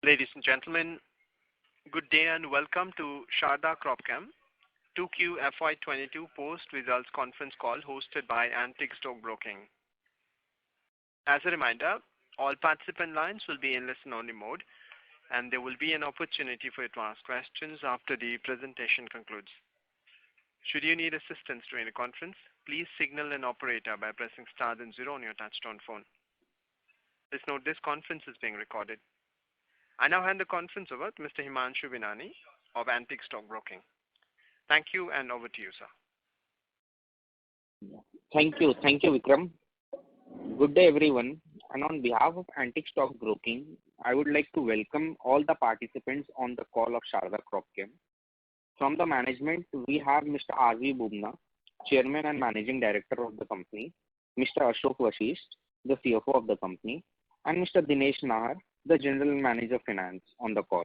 Ladies and gentlemen, good day and welcome to Sharda Cropchem 2Q FY22 post-results conference call hosted by Antique Stock Broking. As a reminder, all participant lines will be in listen-only mode, and there will be an opportunity for you to ask questions after the presentation concludes. Should you need assistance during the conference, please signal an operator by pressing star then 0 on your touchtone phone. Please note this conference is being recorded. I now hand the conference over to Mr. Himanshu Binani of Antique Stock Broking. Thank you, and over to you, sir. Thank you, Vikram. Good day, everyone. And on behalf of Antique Stock Broking, I would like to welcome all the participants on the call of Sharda Cropchem. From the management, we have Mr. R.V. Bubna, Chairman and Managing Director of the company, Mr. Ashok Vashisht, the CFO of the company, and Mr. Dinesh Nahar, the General Manager Finance on the call.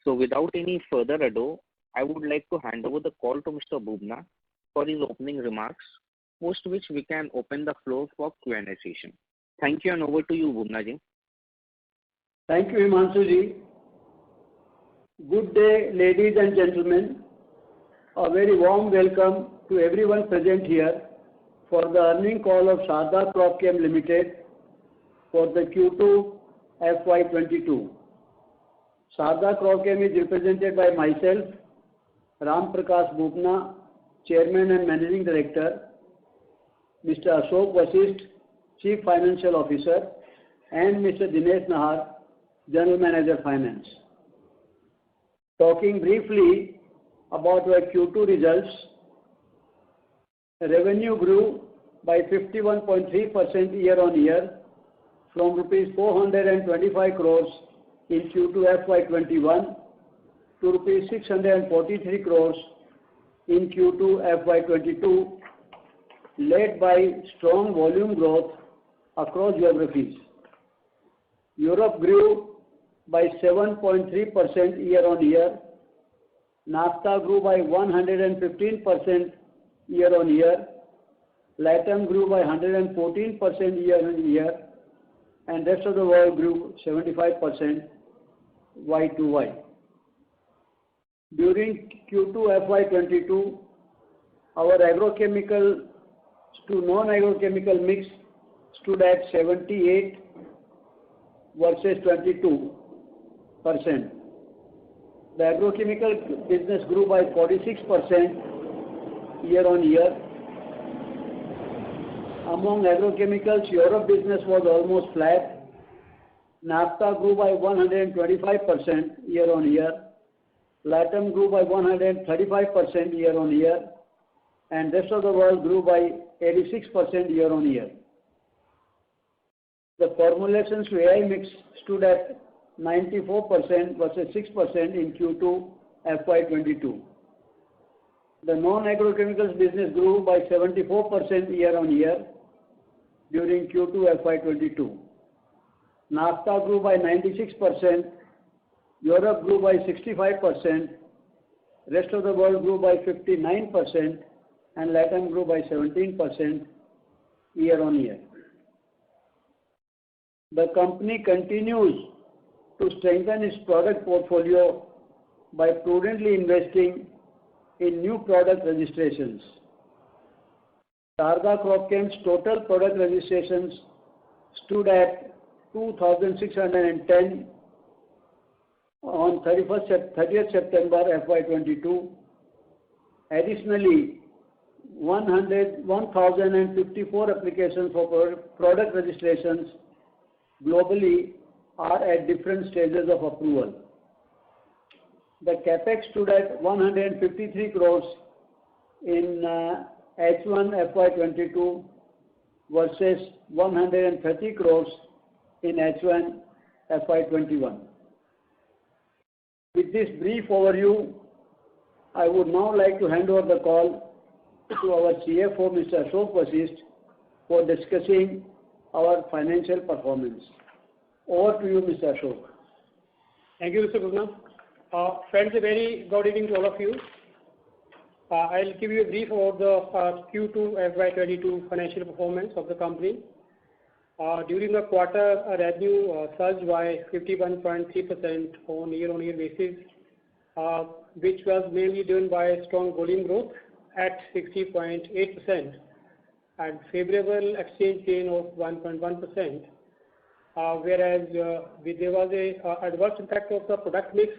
So without any further ado, I would like to hand over the call to Mr. Bubna for his opening remarks, post which we can open the floor for Q&A session. Thank you, and over to you, Bubna ji. Thank you, Himanshu ji. Good day, ladies and gentlemen. A very warm welcome to everyone present here for the earnings call of Sharda Cropchem Limited for the Q2 FY22. Sharda Cropchem is represented by myself, Ram Prakash Bubna, Chairman and Managing Director, Mr. Ashok Vashisht, Chief Financial Officer, and Mr. Dinesh Nahar, General Manager Finance. Talking briefly about our Q2 results, revenue grew by 51.3% year-on-year from rupees 425 crores in Q2 FY21 to rupees 643 crores in Q2 FY22, led by strong volume growth across geographies. Europe grew by 7.3% year-on-year. NAFTA grew by 115% year-on-year. LATAM grew by 114% year-on-year, and rest of the world grew 75% Y2Y. During Q2 FY22, our agrochemical to non-agrochemical mix stood at 78 versus 22%. The agrochemical business grew by 46% year-on-year. Among agrochemicals, Europe business was almost flat. NAFTA grew by 125% year-on-year. LATAM grew by 135% year-on-year, and rest of the world grew by 86% year-on-year. The formulations to AI mix stood at 94% versus 6% in Q2 FY22. The non-agrochemicals business grew by 74% year-on-year during Q2 FY22. NAFTA grew by 96%, Europe grew by 65%, rest of the world grew by 59%, and LATAM grew by 17% year-on-year. The company continues to strengthen its product portfolio by prudently investing in new product registrations. Sharda Cropchem's total product registrations stood at 2,610 on 30th September FY22. Additionally, 1,054 applications for product registrations globally are at different stages of approval. The capex stood at 153 crores in H1 FY22 versus 130 crores in H1 FY21. With this brief overview, I would now like to hand over the call to our CFO, Mr. Ashok Vashisht, for discussing our financial performance. Over to you, Mr. Ashok. Thank you, Mr. Bubna. Friends, a very good evening to all of you. I'll give you a brief about the Q2 FY22 financial performance of the company. During the quarter, our revenue surged by 51.3% on year-on-year basis, which was mainly driven by strong volume growth at 60.8% and favorable exchange gain of 1.1%. Whereas there was a adverse impact of the product mix,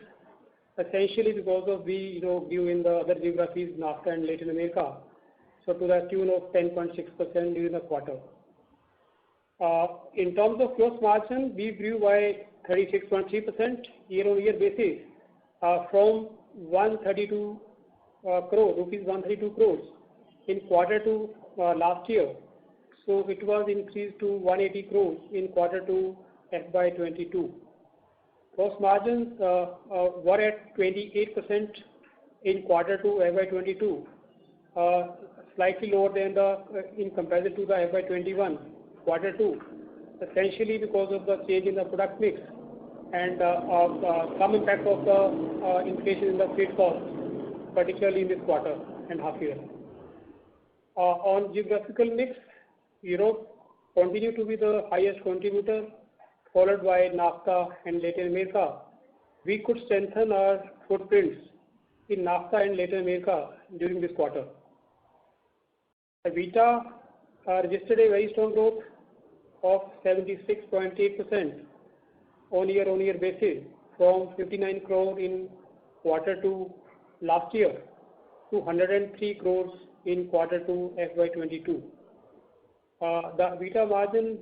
essentially because of the view in the other geographies, NAFTA and Latin America, so to the tune of 10.6% during the quarter. In terms of gross margin, we grew by 36.3% year-on-year basis from 132 crores in quarter 2 last year. So it was increased to 180 crores in quarter 2 FY22. Gross margins were at 28% in quarter 2 FY22, slightly lower than in comparison to the FY21 quarter 2, essentially because of the change in the product mix and some impact of the inflation in the freight costs, particularly in this quarter and half year. On geographical mix, Europe continued to be the highest contributor, followed by NAFTA and Latin America. We could strengthen our footprints in NAFTA and Latin America during this quarter. EBITDA registered a very strong growth of 76.8% on year-on-year basis from 59 crore in quarter 2 last year to 103 crores in quarter 2 FY22. The EBITDA margin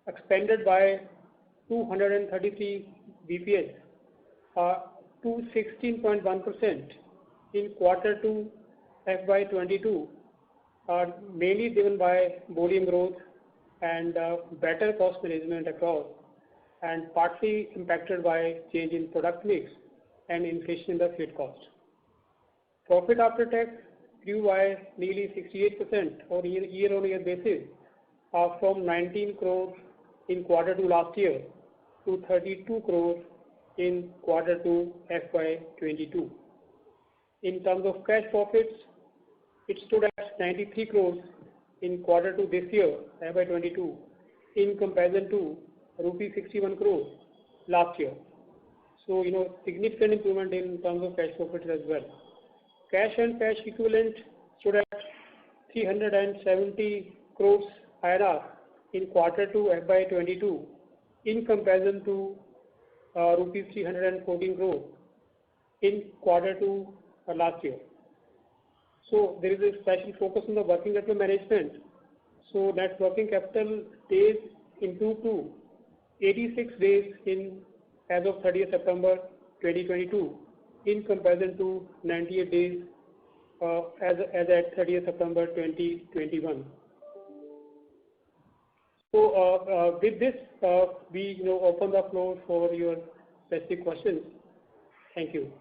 expanded by 233 BPS to 16.1% in quarter 2 FY22, mainly driven by volume growth and better cost management across, and partly impacted by change in product mix and inflation in the freight cost. Profit after tax grew by nearly 68% on year-on-year basis from 19 crores in quarter 2 last year to 32 crores in quarter 2 FY22. In terms of cash profits, it stood at 93 crores in quarter 2 this year, FY22, in comparison to rupee 61 crores last year. So, significant improvement in terms of cash profits as well. Cash and cash equivalent stood at 370 crores INR in quarter 2 FY22 in comparison to rupees 314 crores in quarter 2 last year. So there is a special focus on the working capital management. So net working capital days improved to 86 days as of 30th September 2022 in comparison to 98 days as at 30th September 2021. So with this, we open the floor for your specific questions. Thank you.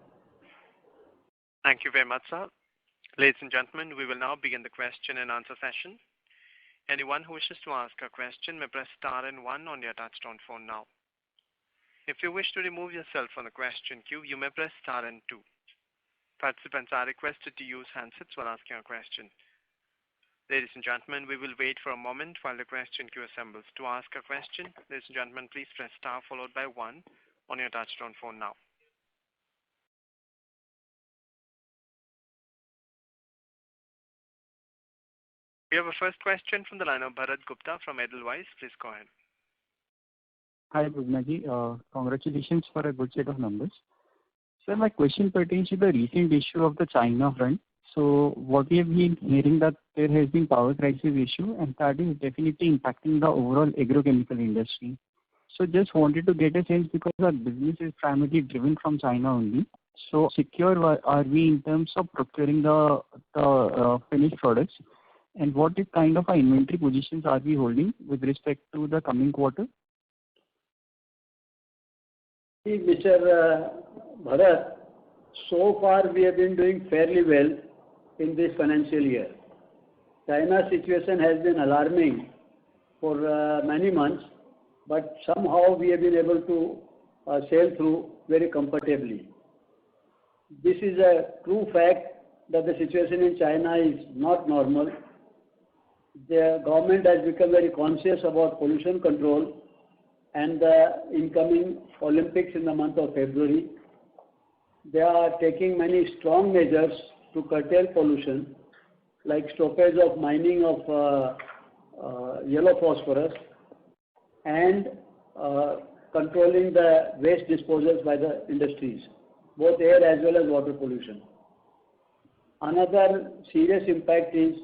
Thank you very much, sir. Ladies and gentlemen, we will now begin the question and answer session. Anyone who wishes to ask a question may press star and 1 on your touchtone phone now. If you wish to remove yourself from the question queue, you may press star and 2. Participants are requested to use handsets while asking a question. Ladies and gentlemen, we will wait for a moment while the question queue assembles. To ask a question, ladies and gentlemen, please press star followed by 1 on your touchtone phone now. We have a first question from the line of Bharat Gupta from Edelweiss. Please go ahead. Hi, Bhuvnaji. Congratulations for a good set of numbers. Sir, my question pertains to the recent issue of the China front. So what we have been hearing that there has been power crisis issue and that is definitely impacting the overall agrochemical industry. So just wanted to get a sense because our business is primarily driven from China only. So secure are we in terms of procuring the finished products? And what is kind of our inventory positions are we holding with respect to the coming quarter? See, Mr. Bharat, so far we have been doing fairly well in this financial year. China's situation has been alarming for many months, but somehow we have been able to sail through very comfortably. This is a true fact that the situation in China is not normal. the government has become very conscious about pollution control and the incoming Olympics in the month of February. They are taking many strong measures to curtail pollution, like stoppage of mining of yellow phosphorus and controlling the waste disposals by the industries, both air as well as water pollution. Another serious impact is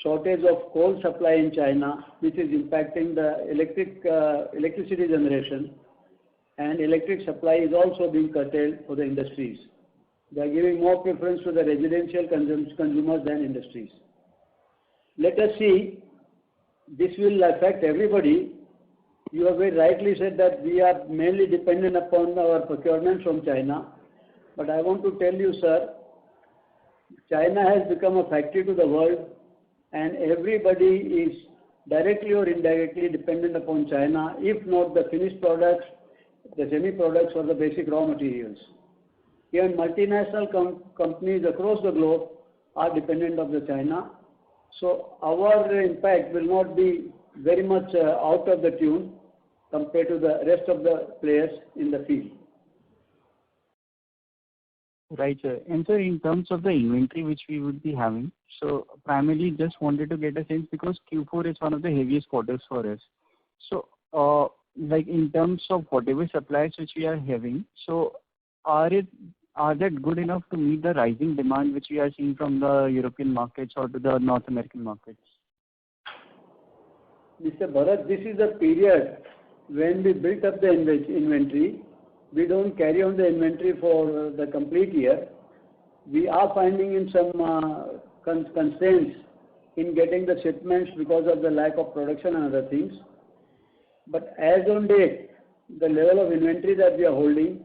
shortage of coal supply in China, which is impacting the electricity generation, and electric supply is also being curtailed for the industries. They are giving more preference to the residential consumers than industries. Let us see, this will affect everybody. You have very rightly said that we are mainly dependent upon our procurement from China, but I want to tell you, sir, China has become a factory to the world, and everybody is directly or indirectly dependent upon China, if not the finished products, the semi-products or the basic raw materials. Even multinational companies across the globe are dependent of the China. So our impact will not be very much out of the tune compared to the rest of the players in the field. Right, sir. And sir, in terms of the inventory which we would be having, so primarily just wanted to get a sense because Q4 is one of the heaviest quarters for us. So, like in terms of whatever supplies which we are having, so are that good enough to meet the rising demand which we are seeing from the European markets or to the North American markets? Mr. Bharat, this is a period when we built up the inventory. We don't carry on the inventory for the complete year. We are finding in some constraints in getting the shipments because of the lack of production and other things. But as on date, the level of inventory that we are holding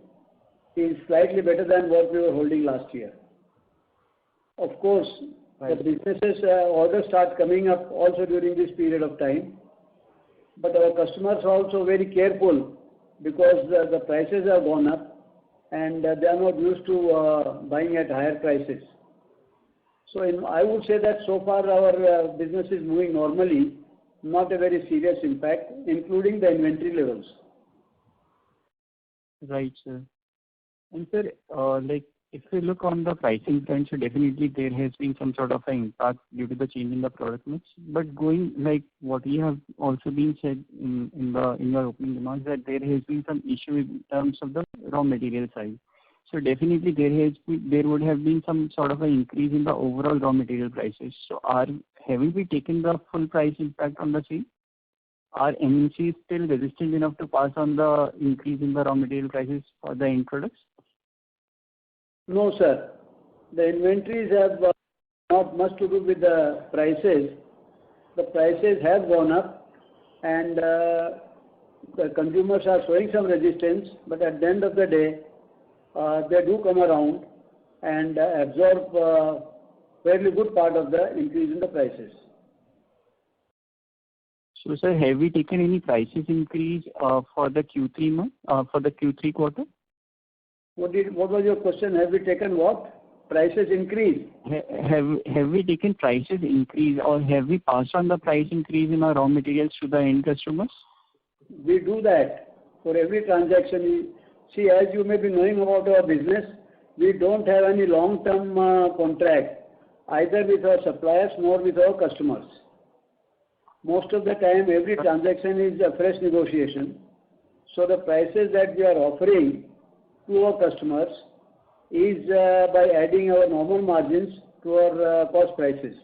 is slightly better than what we were holding last year. Of course, the businesses orders start coming up also during this period of time. But our customers are also very careful because the prices have gone up and they are not used to buying at higher prices. So I would say that so far our business is moving normally, not a very serious impact, including the inventory levels. Right, sir. And sir, like if you look on the pricing front, so definitely there has been some sort of an impact due to the change in the product mix. But going like what we have also been said in your opening remarks that there has been some issue in terms of the raw material side. So definitely there would have been some sort of an increase in the overall raw material prices. So have we taken the full price impact on the same? Are MNCs still resistant enough to pass on the increase in the raw material prices for the end products? No, sir. The inventories have not much to do with the prices. The prices have gone up and the consumers are showing some resistance, but at the end of the day, they do come around and absorb a fairly good part of the increase in the prices. So, sir, have we taken any prices increase for the Q3 month, for the Q3 quarter? What was your question? Have we taken what? Prices increase? Have we taken prices increase or have we passed on the price increase in our raw materials to the end customers? We do that for every transaction. See, as you may be knowing about our business, we don't have any long-term contract either with our suppliers nor with our customers. Most of the time, every transaction is a fresh negotiation. So the prices that we are offering to our customers is by adding our normal margins to our cost prices.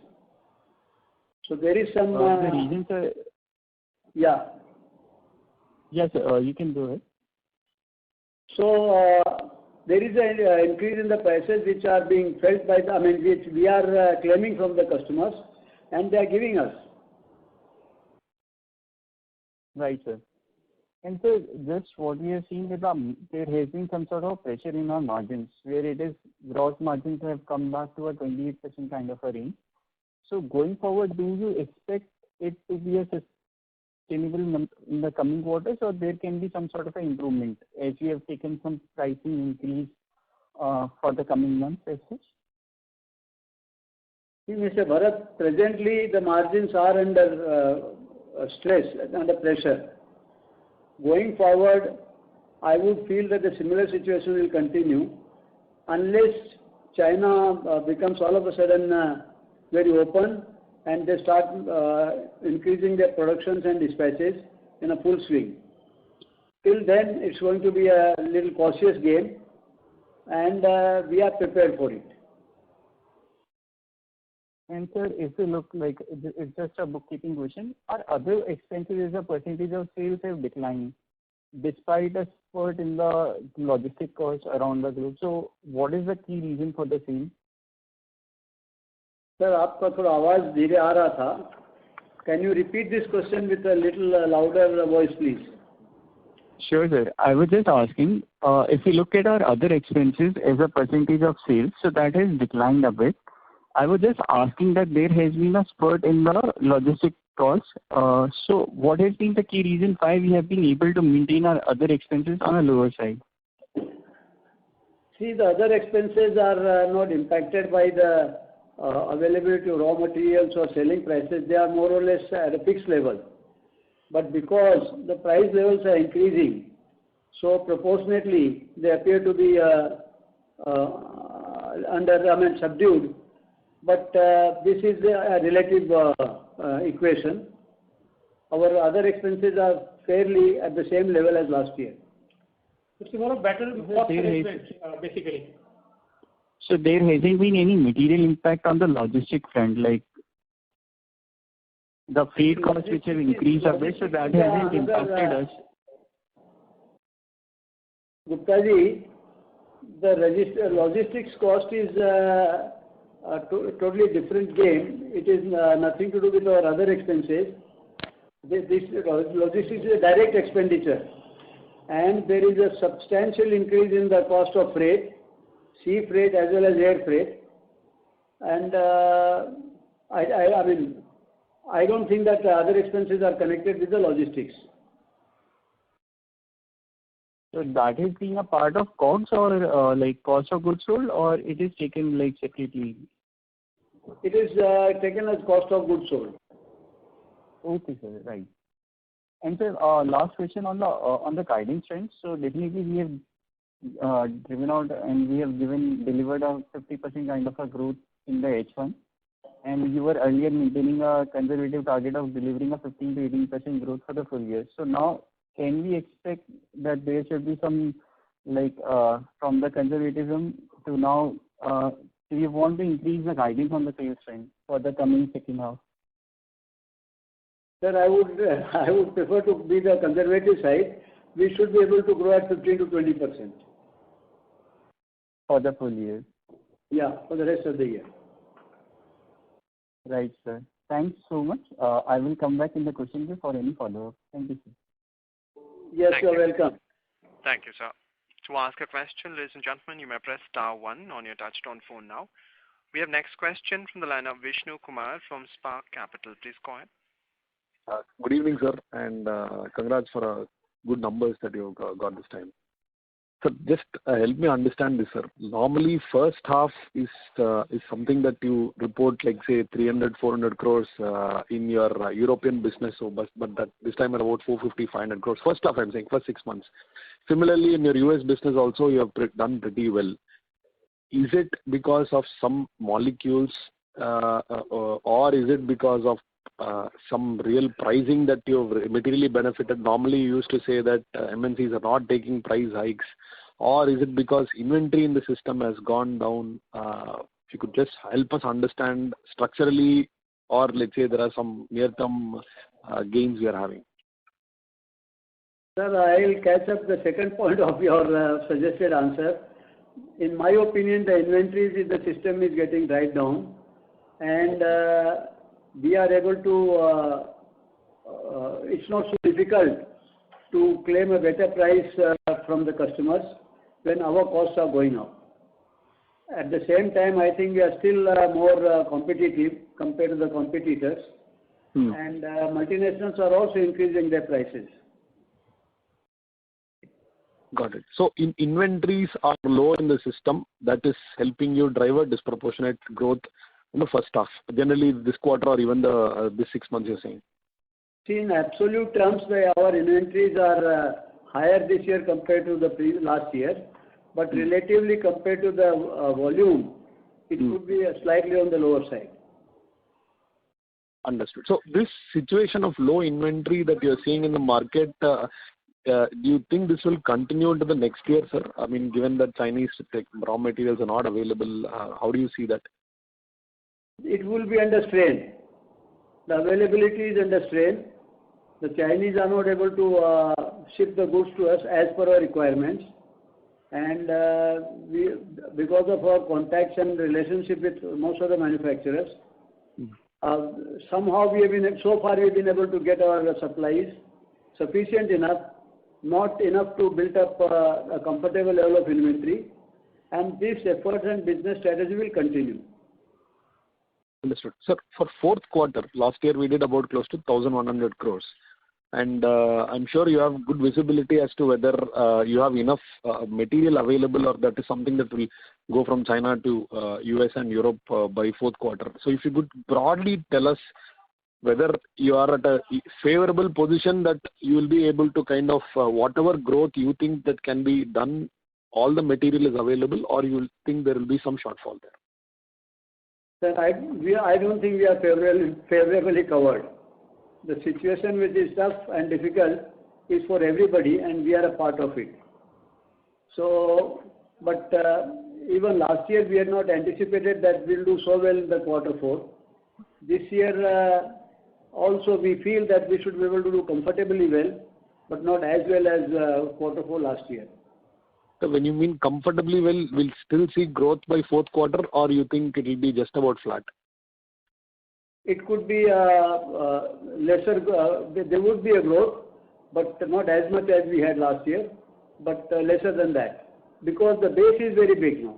So there is some... the reason, sir... Yeah. Yes, sir, you can go ahead. So there is an increase in the prices which are being felt by which we are claiming from the customers and they are giving us. Right, sir. And so just what we have seen that there has been some sort of pressure in our margins where it is gross margins have come back to a 28% kind of a range. So going forward, do you expect it to be a sustainable in the coming quarters or there can be some sort of an improvement as we have taken some pricing increase for the coming months as such? See, Mr. Bharat, presently the margins are under stress, under pressure. Going forward, I would feel that the similar situation will continue unless China becomes all of a sudden very open and they start increasing their productions and dispatches in a full swing. Till then, it's going to be a little cautious game, and we are prepared for it. And sir, if you look like it's just a bookkeeping question, our other expenses as a percentage of sales have declined despite a spurt in the logistic costs around the globe. So what is the key reason for the same? Sir, आपका थोड़ा आवाज धीरे आ रहा था. Can you repeat this question with a little louder voice, please? Sure, sir. I was just asking, if you look at our other expenses as a percentage of sales, so that has declined a bit. I was just asking that there has been a spurt in the logistic costs. So what has been the key reason why we have been able to maintain our other expenses on a lower side? See, the other expenses are not impacted by the availability of raw materials or selling prices. They are more or less at a fixed level. But because the price levels are increasing, so proportionately they appear to be subdued. But this is a relative equation. Our other expenses are fairly at the same level as last year. It's more of better cost management, basically. So there hasn't been any material impact on the logistic front, like the freight costs which have increased a bit, so that hasn't impacted us. Gupta ji, the logistics cost is a totally different game. It is nothing to do with our other expenses. This logistics is a direct expenditure, and there is a substantial increase in the cost of freight, sea freight as well as air freight. And I don't think that other expenses are connected with the logistics. So that is being a part of COGS or like cost of goods sold, or it is taken like separately? It is taken as cost of goods sold. Okay, sir. Right. And sir, last question on the guidance trends. So definitely we have driven out and we have delivered a 50% kind of a growth in the H1. And you were earlier maintaining a conservative target of delivering a 15 to 18% growth for the full year. So now, can we expect that there should be some, like, from the conservatism to now, do you want to increase the guidance on the sales trend for the coming second half? Sir, I would prefer to be the conservative side. We should be able to grow at 15 to 20%. For the full year? Yeah, for the rest of the year. Right, sir. Thanks so much. I will come back in the question queue for any follow-up. Thank you, sir. Yes, Thank you're you. welcome. Thank you, sir. To ask a question, ladies and gentlemen, you may press *1 on your touchtone phone now. We have next question from the line of Vishnu Kumar from Spark Capital. Please go ahead. Good evening, sir, and congrats for good numbers that you got this time. So just help me understand this, sir. Normally, first half is something that you report, like say 300, 400 crores in your European business. So, but that this time at about 450, 500 crores. First half, I'm saying, first 6 months. Similarly, in your US business also, you have done pretty well. Is it because of some molecules, or is it because of some real pricing that you've materially benefited? Normally, you used to say that MNCs are not taking price hikes, or is it because inventory in the system has gone down? If you could just help us understand structurally, or let's say there are some near-term gains we are having. Sir, I'll catch up the second point of your suggested answer. In my opinion, the inventories in the system is getting dried down, and we are able to, it's not so difficult to claim a better price from the customers when our costs are going up. At the same time, I think we are still more competitive compared to the competitors, and multinationals are also increasing their prices. Got it. So inventories are low in the system. That is helping you drive a disproportionate growth in the first half, generally this quarter or even this 6 months you're saying? See, in absolute terms, our inventories are higher this year compared to the last year, but relatively compared to the volume, it could be slightly on the lower side. Understood. So this situation of low inventory that you're seeing in the market, do you think this will continue into the next year, sir? I mean, given that Chinese raw materials are not available, how do you see that? It will be under strain. The availability is under strain. The Chinese are not able to ship the goods to us as per our requirements. And because of our contacts and relationship with most of the manufacturers, somehow so far we've been able to get our supplies sufficient enough, not enough to build up a comfortable level of inventory. And this effort and business strategy will continue. Understood. Sir, for fourth quarter, last year we did about close to 1,100 crores. And I'm sure you have good visibility as to whether you have enough material available, or that is something that will go from China to US and Europe by fourth quarter. So if you could broadly tell us whether you are at a favorable position that you will be able to kind of whatever growth you think that can be done, all the material is available, or you will think there will be some shortfall there? Sir, I don't think we are favorably covered. The situation which is tough and difficult is for everybody, and we are a part of it. So, but even last year we had not anticipated that we'll do so well in the quarter 4. This year also we feel that we should be able to do comfortably well, but not as well as quarter 4 last year. So when you mean comfortably well, we'll still see growth by fourth quarter, or you think it will be just about flat? It could be lesser, there would be a growth, but not as much as we had last year, but lesser than that, because the base is very big now.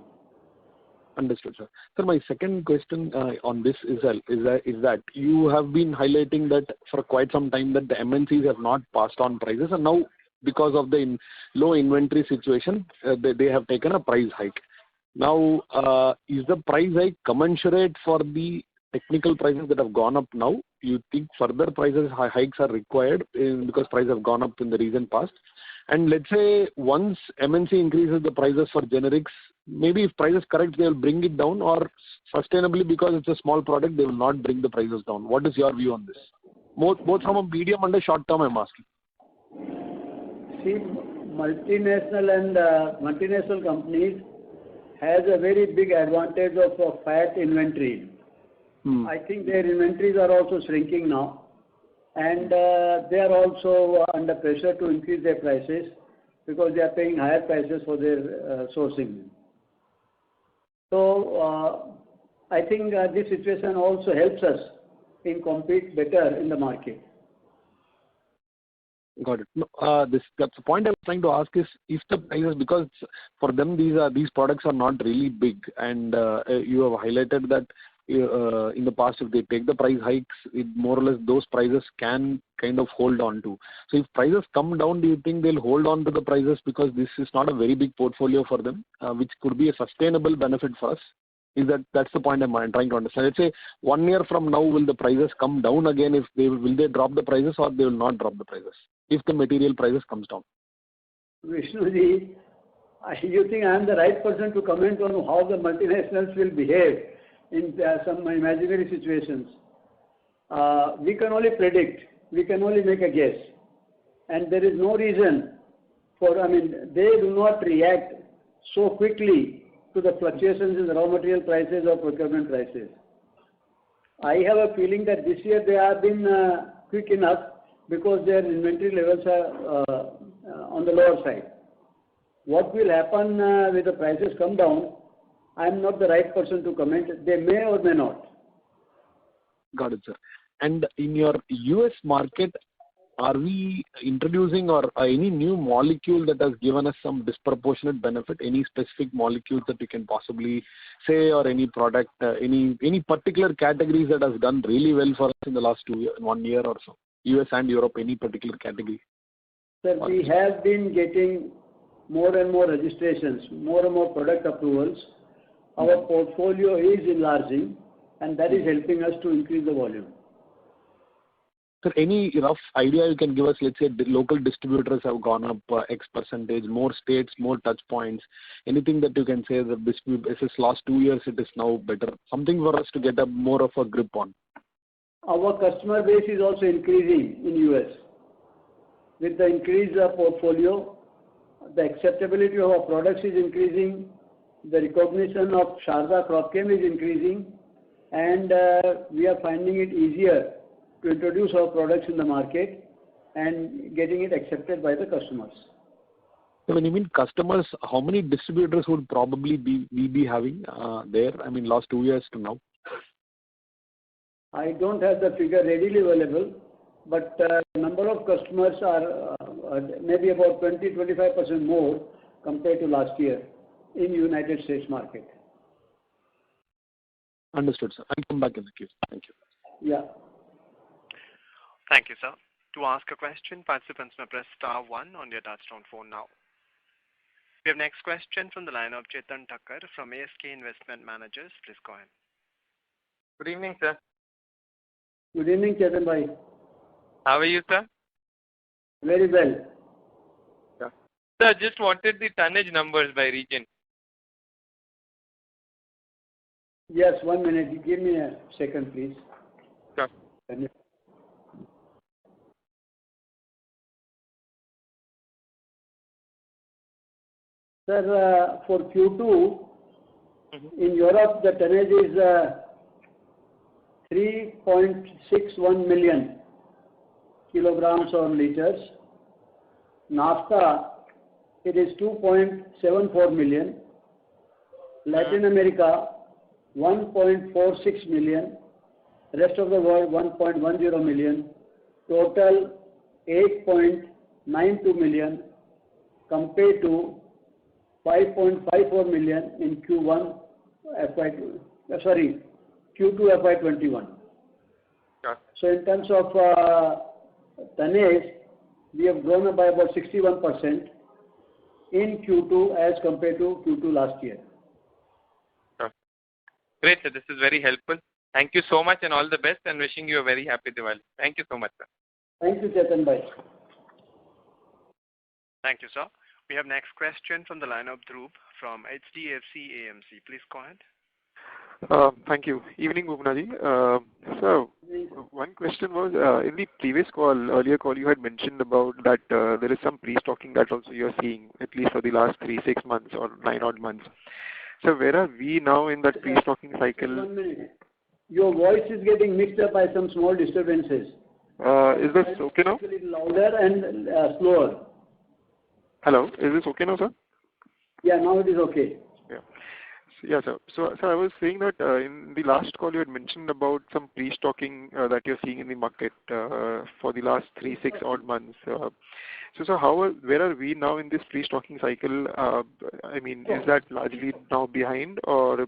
Understood, sir. Sir, my second question on this is that you have been highlighting that for quite some time that the MNCs have not passed on prices, and now because of the low inventory situation, they have taken a price hike. Now, is the price hike commensurate for the technical prices that have gone up now? You think further prices hikes are required because prices have gone up in the recent past? And let's say once MNC increases the prices for generics, maybe if prices correct, they will bring it down, or sustainably because it's a small product, they will not bring the prices down. What is your view on this? Both from a medium and a short term, I'm asking. See, multinational companies has a very big advantage of fat inventory. I think their inventories are also shrinking now, and they are also under pressure to increase their prices because they are paying higher prices for their sourcing. So I think this situation also helps us in compete better in the market. Got it. That's the point I was trying to ask is if the prices, because for them these products are not really big, and you have highlighted that in the past if they take the price hikes, more or less those prices can kind of hold on to. So if prices come down, do you think they'll hold on to the prices because this is not a very big portfolio for them, which could be a sustainable benefit for us? That's the point I'm trying to understand. Let's say 1 year from now, will the prices come down again? Will they drop the prices, or they will not drop the prices if the material prices comes down? Vishnuji, you think I am the right person to comment on how the multinationals will behave in some imaginary situations? We can only predict. We can only make a guess. And there is no reason they do not react so quickly to the fluctuations in the raw material prices or procurement prices. I have a feeling that this year they have been quick enough because their inventory levels are on the lower side. What will happen when the prices come down, I am not the right person to comment. They may or may not. Got it, sir. And in your US market, are we introducing or any new molecule that has given us some disproportionate benefit? Any specific molecules that we can possibly say, or any product, any particular categories that has done really well for us in the last 1 year or so? US and Europe, any particular category? Sir, we have been getting more and more registrations, more and more product approvals. Our portfolio is enlarging, and that is helping us to increase the volume. Sir, any rough idea you can give us? Let's say the local distributors have gone up X percentage, more states, more touch points. Anything that you can say that this last 2 years it is now better? Something for us to get a more of a grip on. Our customer base is also increasing in US. With the increased portfolio, the acceptability of our products is increasing, the recognition of Sharda Cropchem is increasing, and we are finding it easier to introduce our products in the market and getting it accepted by the customers. So when you mean customers, how many distributors would probably we be having there? I mean, last 2 years to now. I don't have the figure readily available, but number of customers are maybe about 20-25% more compared to last year in United States market. Understood, sir. I'll come back in the queue. Thank you. Yeah. Thank you, sir. To ask a question, participants may press star 1 on your touchtone phone now. We have next question from the line of Chetan Thakkar from ASK Investment Managers. Please go ahead. Good evening, sir. Good evening, Chetan bhai. How are you, sir? Very well. Yeah. Sir, just wanted the tonnage numbers by region. Yes, 1 minute. Give me a second, please. Sure. Sir, for Q2, in Europe, the tonnage is 3.61 million kilograms or liters. NAFTA, it is 2.74 million. Latin America, 1.46 million. Rest of the world, 1.10 million. Total 8.92 million compared to 5.54 million in Q2 FY21. Sure. So in terms of tonnage, we have grown by about 61% in Q2 as compared to Q2 last year. Sure. Great, sir. This is very helpful. Thank you so much and all the best, and wishing you a very happy Diwali. Thank you so much, sir. Thank you, Chetan bhai. Thank you, sir. We have next question from the line of Dhruv from HDFC AMC. Please go ahead. Thank you. Evening, Bhuvnaji. So, one question was, in the previous call, earlier call, you had mentioned about that there is some pre-stocking that also you are seeing, at least for the last 3-6 months or 9 odd months. So, where are we now in that pre-stocking cycle? 1 minute. Your voice is getting mixed up by some small disturbances. Is this okay now? A little louder and slower. Hello, is this okay now, sir? Yeah, now it is okay. Yeah, sir. So I was saying that in the last call you had mentioned about some pre-stocking that you're seeing in the market for the last 3-6 odd months. So where are we now in this pre-stocking cycle? I mean, is that largely now behind or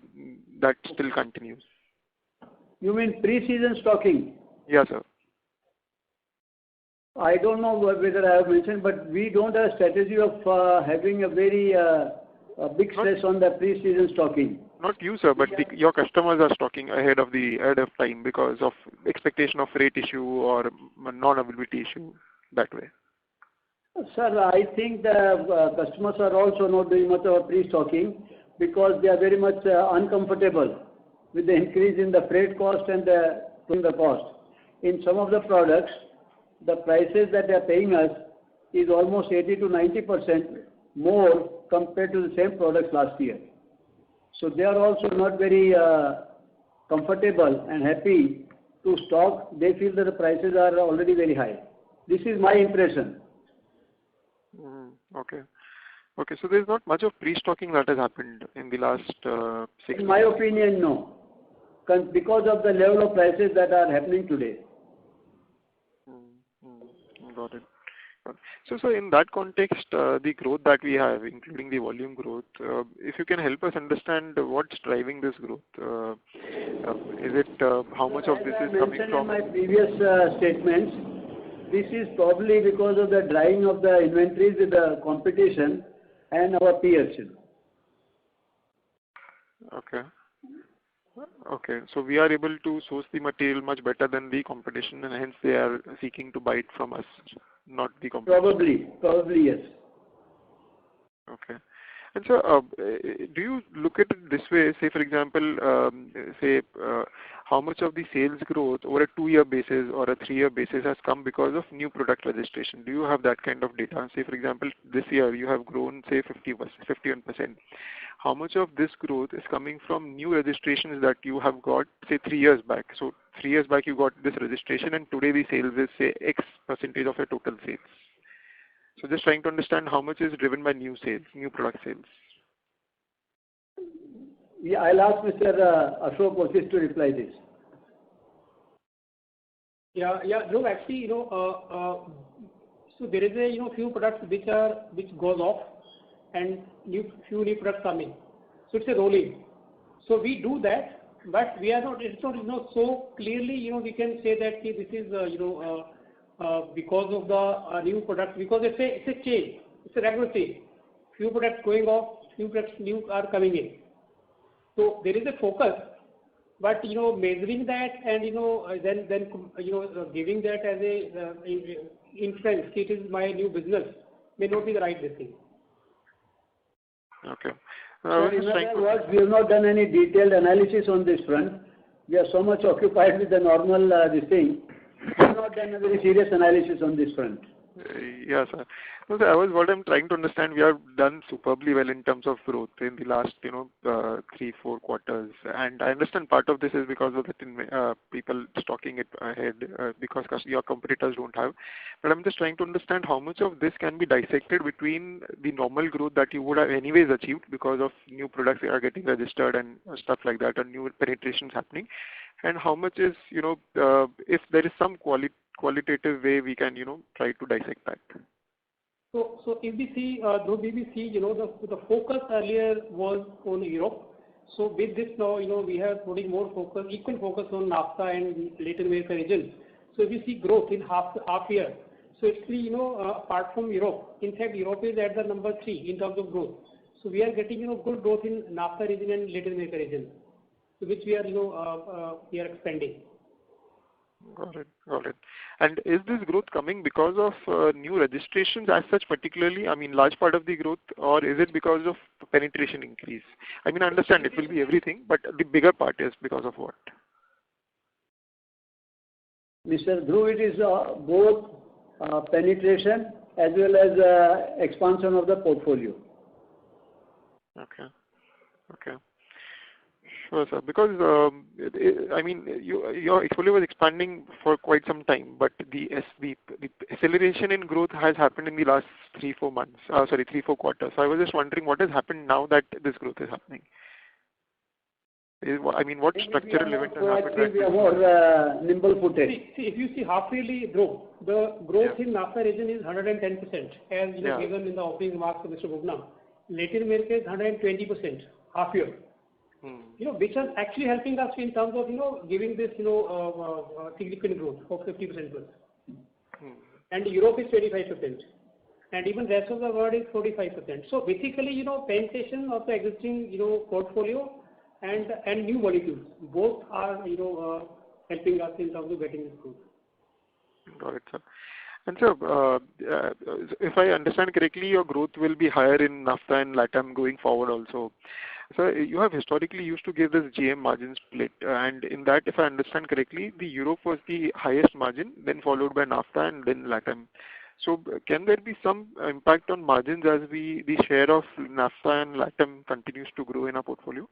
that still continues? You mean pre-season stocking? Yeah, sir. I don't know whether I have mentioned, but we don't have a strategy of having a very big stress on the pre-season stocking. Not you, sir, but your customers are stocking ahead of time because of expectation of rate issue or non-availability issue that way. Sir, I think the customers are also not doing much of pre-stocking because they are very much uncomfortable with the increase in the freight cost and the cost. In some of the products, the prices that they are paying us is almost 80 to 90% more compared to the same products last year. So they are also not very comfortable and happy to stock. They feel that the prices are already very high. This is my impression. Okay. So there is not much of pre-stocking that has happened in the last 6 months. In my opinion, no. Because of the level of prices that are happening today. Got it. So in that context, the growth that we have, including the volume growth, if you can help us understand what's driving this growth, is it how much of this is coming from? In my previous statements, this is probably because of the drying of the inventories with the competition and our peers. Okay. Okay. So we are able to source the material much better than the competition, and hence they are seeking to buy it from us, not the competition. Probably yes. Okay. And so, do you look at it this way? Say, for example, how much of the sales growth over a 2-year basis or a 3-year basis has come because of new product registration? Do you have that kind of data? Say, for example, this year you have grown, say, 51%. How much of this growth is coming from new registrations that you have got, say, 3 years back? So, 3 years back you got this registration, and today the sales is, say, X percentage of your total sales. So just trying to understand how much is driven by new sales, new product sales. Yeah, I'll ask Mr. Ashok Vasist to reply this. Yeah, no, actually, so there is a, few products which goes off and few new products coming. So it's a rolling. So we do that, but we are not, it's not, so clearly, we can say that this is, because of the new product, because it's a change, it's a regular change. Few products going off, few products new are coming in. So there is a focus, but measuring that and then giving that as a inference, it is my new business, may not be the right thing. Okay. So in other words, we have not done any detailed analysis on this front. We are so much occupied with the normal this thing. We have not done a very serious analysis on this front. Yes, sir. No, sir, what I'm trying to understand, we have done superbly well in terms of growth in the last, 3-4 quarters. And I understand part of this is because of the people stocking it ahead because your competitors don't have. But I'm just trying to understand how much of this can be dissected between the normal growth that you would have anyways achieved because of new products that are getting registered and stuff like that, and new penetrations happening. And how much is, if there is some qualitative way we can, try to dissect that. So if we see, the focus earlier was on Europe. So with this now, we have putting more focus, equal focus on NAFTA and Latin America region. So if you see growth in half year, so actually, apart from Europe, in fact, Europe is at the number 3 in terms of growth. So we are getting, good growth in NAFTA region and Latin America region, which we are, we are expanding. Got it. And is this growth coming because of new registrations as such particularly? I mean, large part of the growth, or is it because of penetration increase? I mean, I understand it will be everything, but the bigger part is because of what? Mr. Dhruv, it is both penetration as well as expansion of the portfolio. Okay. Sure, sir. Because, your portfolio was expanding for quite some time, but the acceleration in growth has happened in the last 3-4 months. 3-4 quarters. So I was just wondering what has happened now that this growth is happening. What structural event has happened? We are more nimble-footed. See, if you see half yearly growth, the growth in NAFTA region is 110%, as given in the opening remarks of Mr. Bubna. Latin America is 120% half year. Which is actually helping us in terms of, giving this, significant growth of 50% plus. And Europe is 25%. And even rest of the world is 45%. So basically, penetration of the existing, portfolio and new molecules, both are, helping us in terms of getting this growth. Got it, sir. And so, if I understand correctly, your growth will be higher in NAFTA and LATAM going forward also. So you have historically used to give this GM margin split, and in that, if I understand correctly, the Europe was the highest margin, then followed by NAFTA and then LATAM. So can there be some impact on margins as the share of NAFTA and LATAM continues to grow in our portfolio?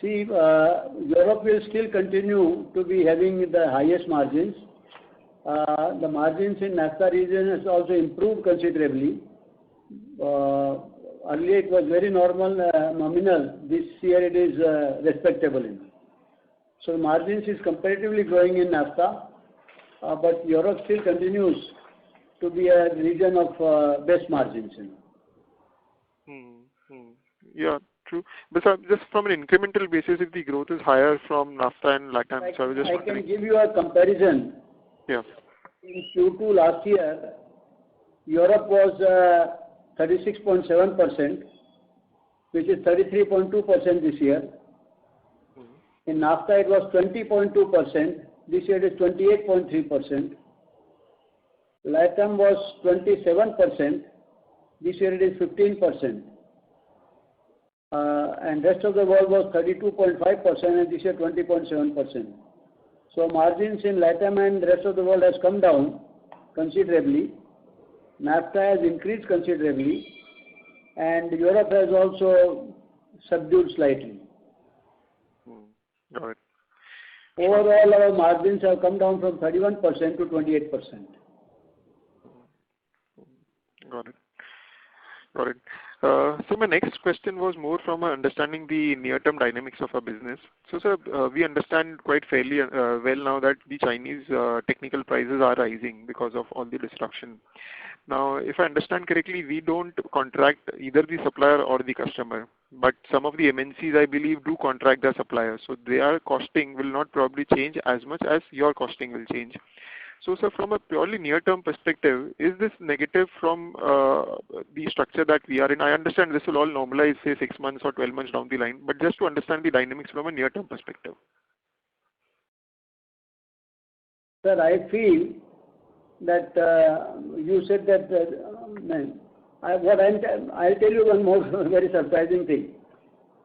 See, Europe will still continue to be having the highest margins. The margins in NAFTA region has also improved considerably. Earlier it was very nominal. This year it is respectable. So margins is comparatively growing in NAFTA, but Europe still continues to be a region of best margins. Yeah, true. But just from an incremental basis, if the growth is higher from NAFTA and LATAM, so I was just wondering. I can give you a comparison. Yeah. In Q2 last year, Europe was 36.7%, which is 33.2% this year. In NAFTA, it was 20.2%. This year it is 28.3%. LATAM was 27%. This year it is 15%. And rest of the world was 32.5%, and this year 20.7%. So margins in LATAM and rest of the world has come down considerably. NAFTA has increased considerably, and Europe has also subdued slightly. Got it. Overall, our margins have come down from 31% to 28%. Got it. Got it. So my next question was more from understanding the near-term dynamics of our business. So, sir, we understand quite fairly well now that the Chinese technical prices are rising because of all the disruption. Now, if I understand correctly, we don't contract either the supplier or the customer, but some of the MNCs, I believe, do contract their suppliers. So their costing will not probably change as much as your costing will change. So, sir, from a purely near-term perspective, is this negative from the structure that we are in? I understand this will all normalize, say, 6 months or 12 months down the line, but just to understand the dynamics from a near-term perspective. Sir, I feel that you said that, I'll tell you one more very surprising thing.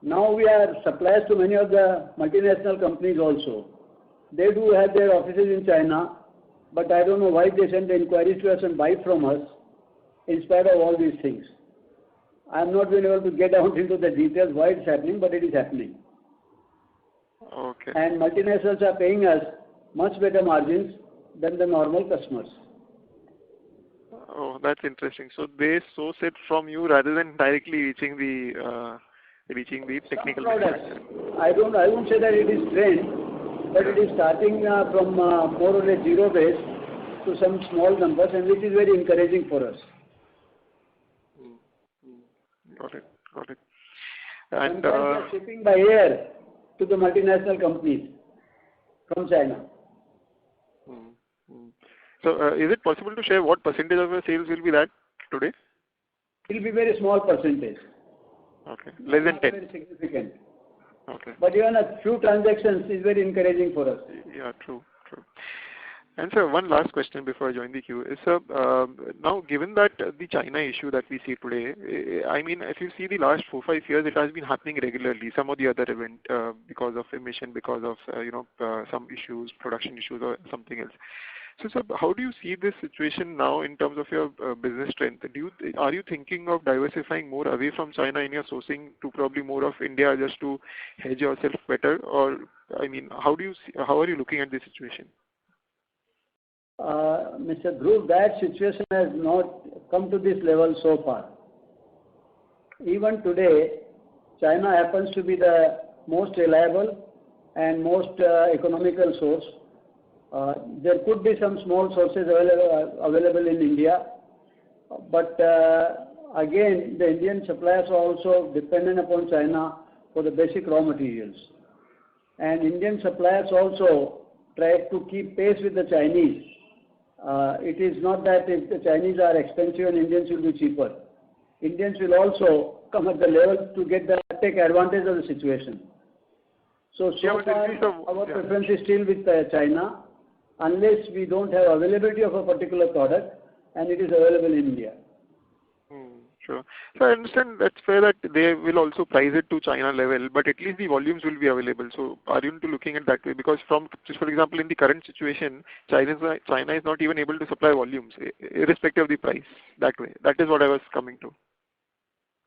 Now we are suppliers to many of the multinational companies also. They do have their offices in China, but I don't know why they send the inquiries to us and buy from us in spite of all these things. I am not been able to get down into the details why it's happening, but it is happening. Okay. And multinationals are paying us much better margins than the normal customers. Oh, that's interesting. So they source it from you rather than directly reaching the technical manufacturer. I won't say that it is trend, but it is starting from more or less zero base to some small numbers, and which is very encouraging for us. Got it. Got it. And we are shipping by air to the multinational companies from China. So, is it possible to share what percentage of your sales will be that today? It will be very small percentage. Okay. Less than 10. Very significant. Okay. But even a few transactions is very encouraging for us. Yeah, true. And sir, one last question before I join the queue is, sir, now given that the China issue that we see today, I mean, if you see the last 4-5 years, it has been happening regularly. Some of the other event because of emission, because of some issues, production issues, or something else. So, sir, how do you see this situation now in terms of your business strength? Are you thinking of diversifying more away from China in your sourcing to probably more of India just to hedge yourself better? Or, I mean, how are you looking at this situation? Mr. Dhruv, that situation has not come to this level so far. Even today, China happens to be the most reliable and most economical source. There could be some small sources available in India, but again, the Indian suppliers are also dependent upon China for the basic raw materials. And Indian suppliers also try to keep pace with the Chinese. It is not that if the Chinese are expensive and Indians will be cheaper. Indians will also come at the level to take advantage of the situation. So far, our preference is still with China, unless we don't have availability of a particular product and it is available in India. Sure. So I understand that's fair that they will also price it to China level, but at least the volumes will be available. So are you looking at that way? Because just for example, in the current situation, China is not even able to supply volumes, irrespective of the price, that way. That is what I was coming to.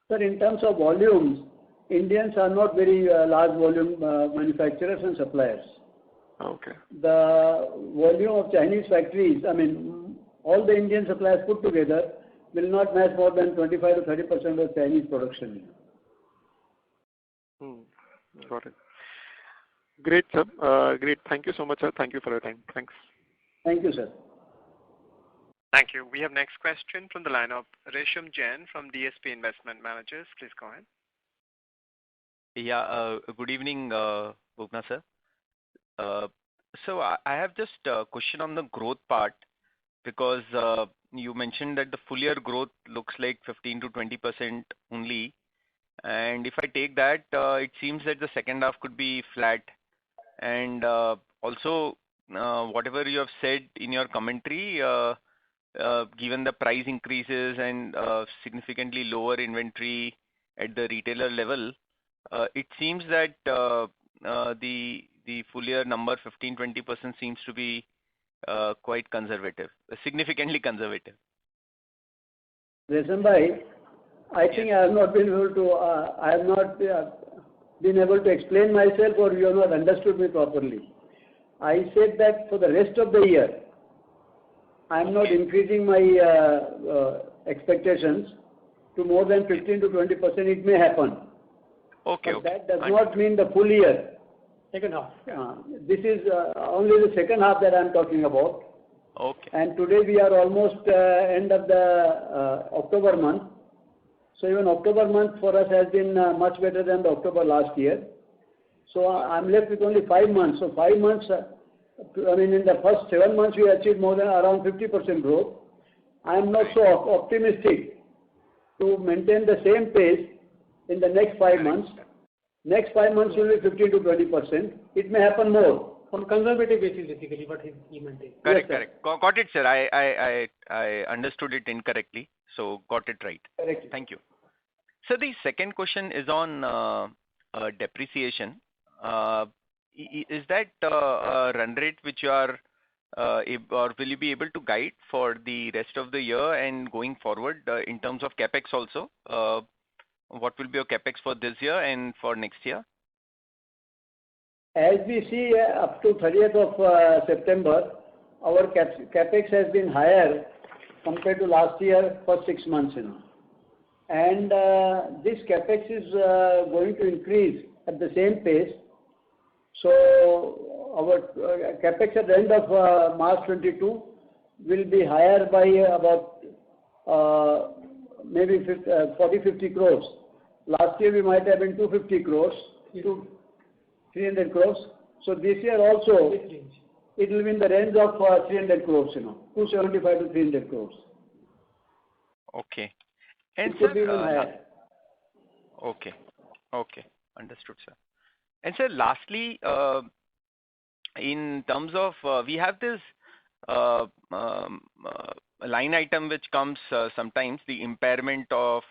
Sir, in terms of volumes, Indians are not very large volume manufacturers and suppliers. Okay. The volume of Chinese factories, I mean, all the Indian suppliers put together will not match more than 25 to 30% of Chinese production. Got it. Great, sir. Great. Thank you so much, sir. Thank you for your time. Thanks. Thank you, sir. Thank you. We have next question from the line of Resham Jain from DSP Investment Managers. Please go ahead. Yeah, good evening, Bubna sir. So I have just a question on the growth part, because you mentioned that the full year growth looks like 15 to 20% only. And if I take that, it seems that the second half could be flat. And also, whatever you have said in your commentary, given the price increases and significantly lower inventory at the retailer level, it seems that the full year number 15-20% seems to be quite conservative, significantly conservative. Resham bhai, I think I have not been able to explain myself, or you have not understood me properly. I said that for the rest of the year, I am not increasing my expectations to more than 15 to 20%. It may happen. Okay. But that does not mean the full year. Second half. This is only the second half that I am talking about. Okay. And today we are almost end of the October month. So even October month for us has been much better than the October last year. So I'm left with only 5 months. So 5 months, in the first 7 months we achieved more than around 50% growth. I am not so optimistic to maintain the same pace in the next 5 months. Next 5 months will be 15 to 20%. It may happen more. On conservative basis, basically, what he maintained. Correct, Yes, correct. Got it, sir. I understood it incorrectly, so got it right. Correct. Thank you. So the second question is on depreciation. Is that a run rate which you are or will you be able to guide for the rest of the year and going forward in terms of capex also? What will be your capex for this year and for next year? As we see up to 30th of September, our capex has been higher compared to last year for 6 months. And this capex is going to increase at the same pace. So our capex at the end of March 22 will be higher by about maybe 40-50 crores. Last year we might have been 250 crores to 300 crores. So this year also it will be in the range of 300 crores, 275 to 300 crores. Okay. And it could be even higher. Okay. Okay. Understood, sir. And sir, lastly, in terms of we have this line item which comes sometimes, the impairment of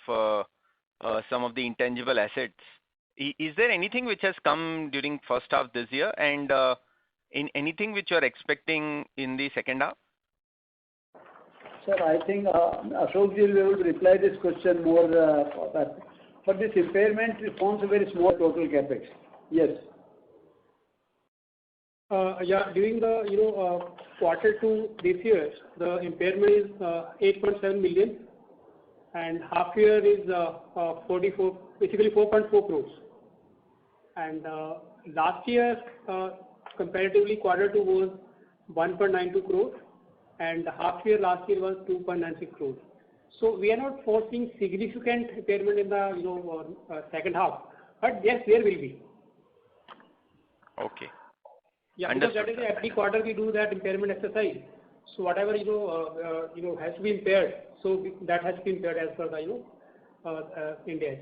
some of the intangible assets. Is there anything which has come during first half this year, and in anything which you are expecting in the second half? Sir, I think Ashok ji will be able to reply this question more for that. For this impairment, it forms a very small total capex. Yes. During the quarter 2 this year, the impairment is 8.7 million, and half year is 4.4 crores. And last year, comparatively, quarter 2 was 1.92 crores, and half year last year was 2.96 crores. So we are not foreseeing significant impairment in the second half, but yes, there will be. Okay. Yeah, because that is every quarter we do that impairment exercise. So whatever has to be impaired, so that has to be impaired as per the India.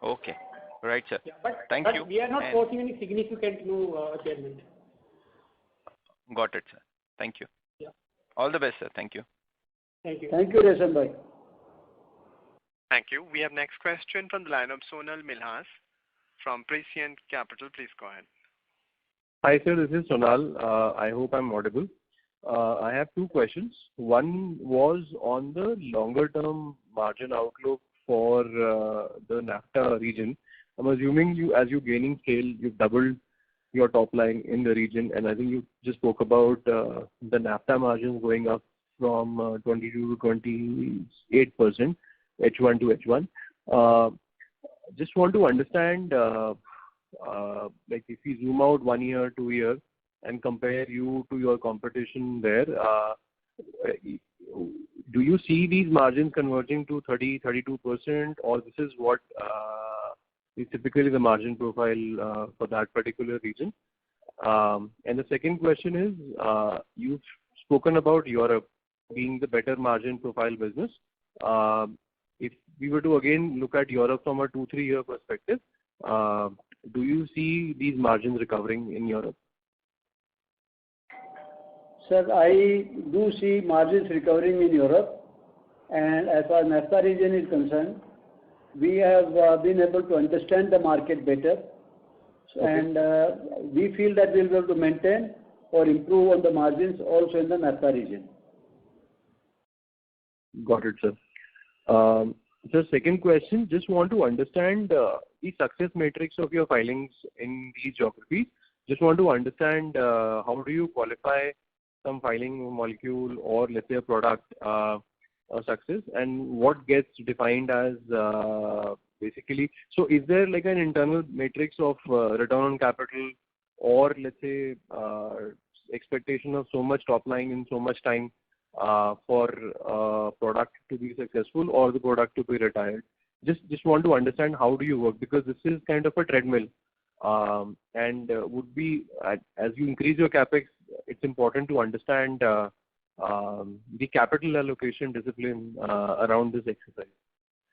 Okay. Right, sir. Yeah, but Thank you. We are not foreseeing any significant impairment. Got it, sir. Thank you. Yeah. All the best, sir. Thank you. Thank you. Thank you, Resham bhai. Thank you. We have next question from the line of Sonal Minhas from Prescient Capital. Please go ahead. Hi, sir. This is Sonal. I hope I'm audible. I have 2 questions. One was on the longer-term margin outlook for the NAFTA region. I'm assuming as you're gaining scale, you've doubled your top line in the region, and I think you just spoke about the NAFTA margins going up from 22 to 28%, H1 to H1. Just want to understand, like if you zoom out 1 year, 2 years, and compare you to your competition there, do you see these margins converging to 30-32%, or this is what is typically the margin profile for that particular region? And the second question is, you've spoken about Europe being the better margin profile business. If we were to again look at Europe from a 2-3 year perspective, do you see these margins recovering in Europe? Sir, I do see margins recovering in Europe, and as far as NAFTA region is concerned, we have been able to understand the market better, and we feel that we'll be able to maintain or improve on the margins also in the NAFTA region. Got it, sir. So second question, just want to understand the success matrix of your filings in these geographies. Just want to understand how do you qualify some filing molecule or let's say a product a success, and what gets defined as basically, so is there like an internal matrix of return on capital or let's say expectation of so much top line in so much time for product to be successful or the product to be retired? Just want to understand how do you work, because this is kind of a treadmill, and would be as you increase your capex, it's important to understand the capital allocation discipline around this exercise.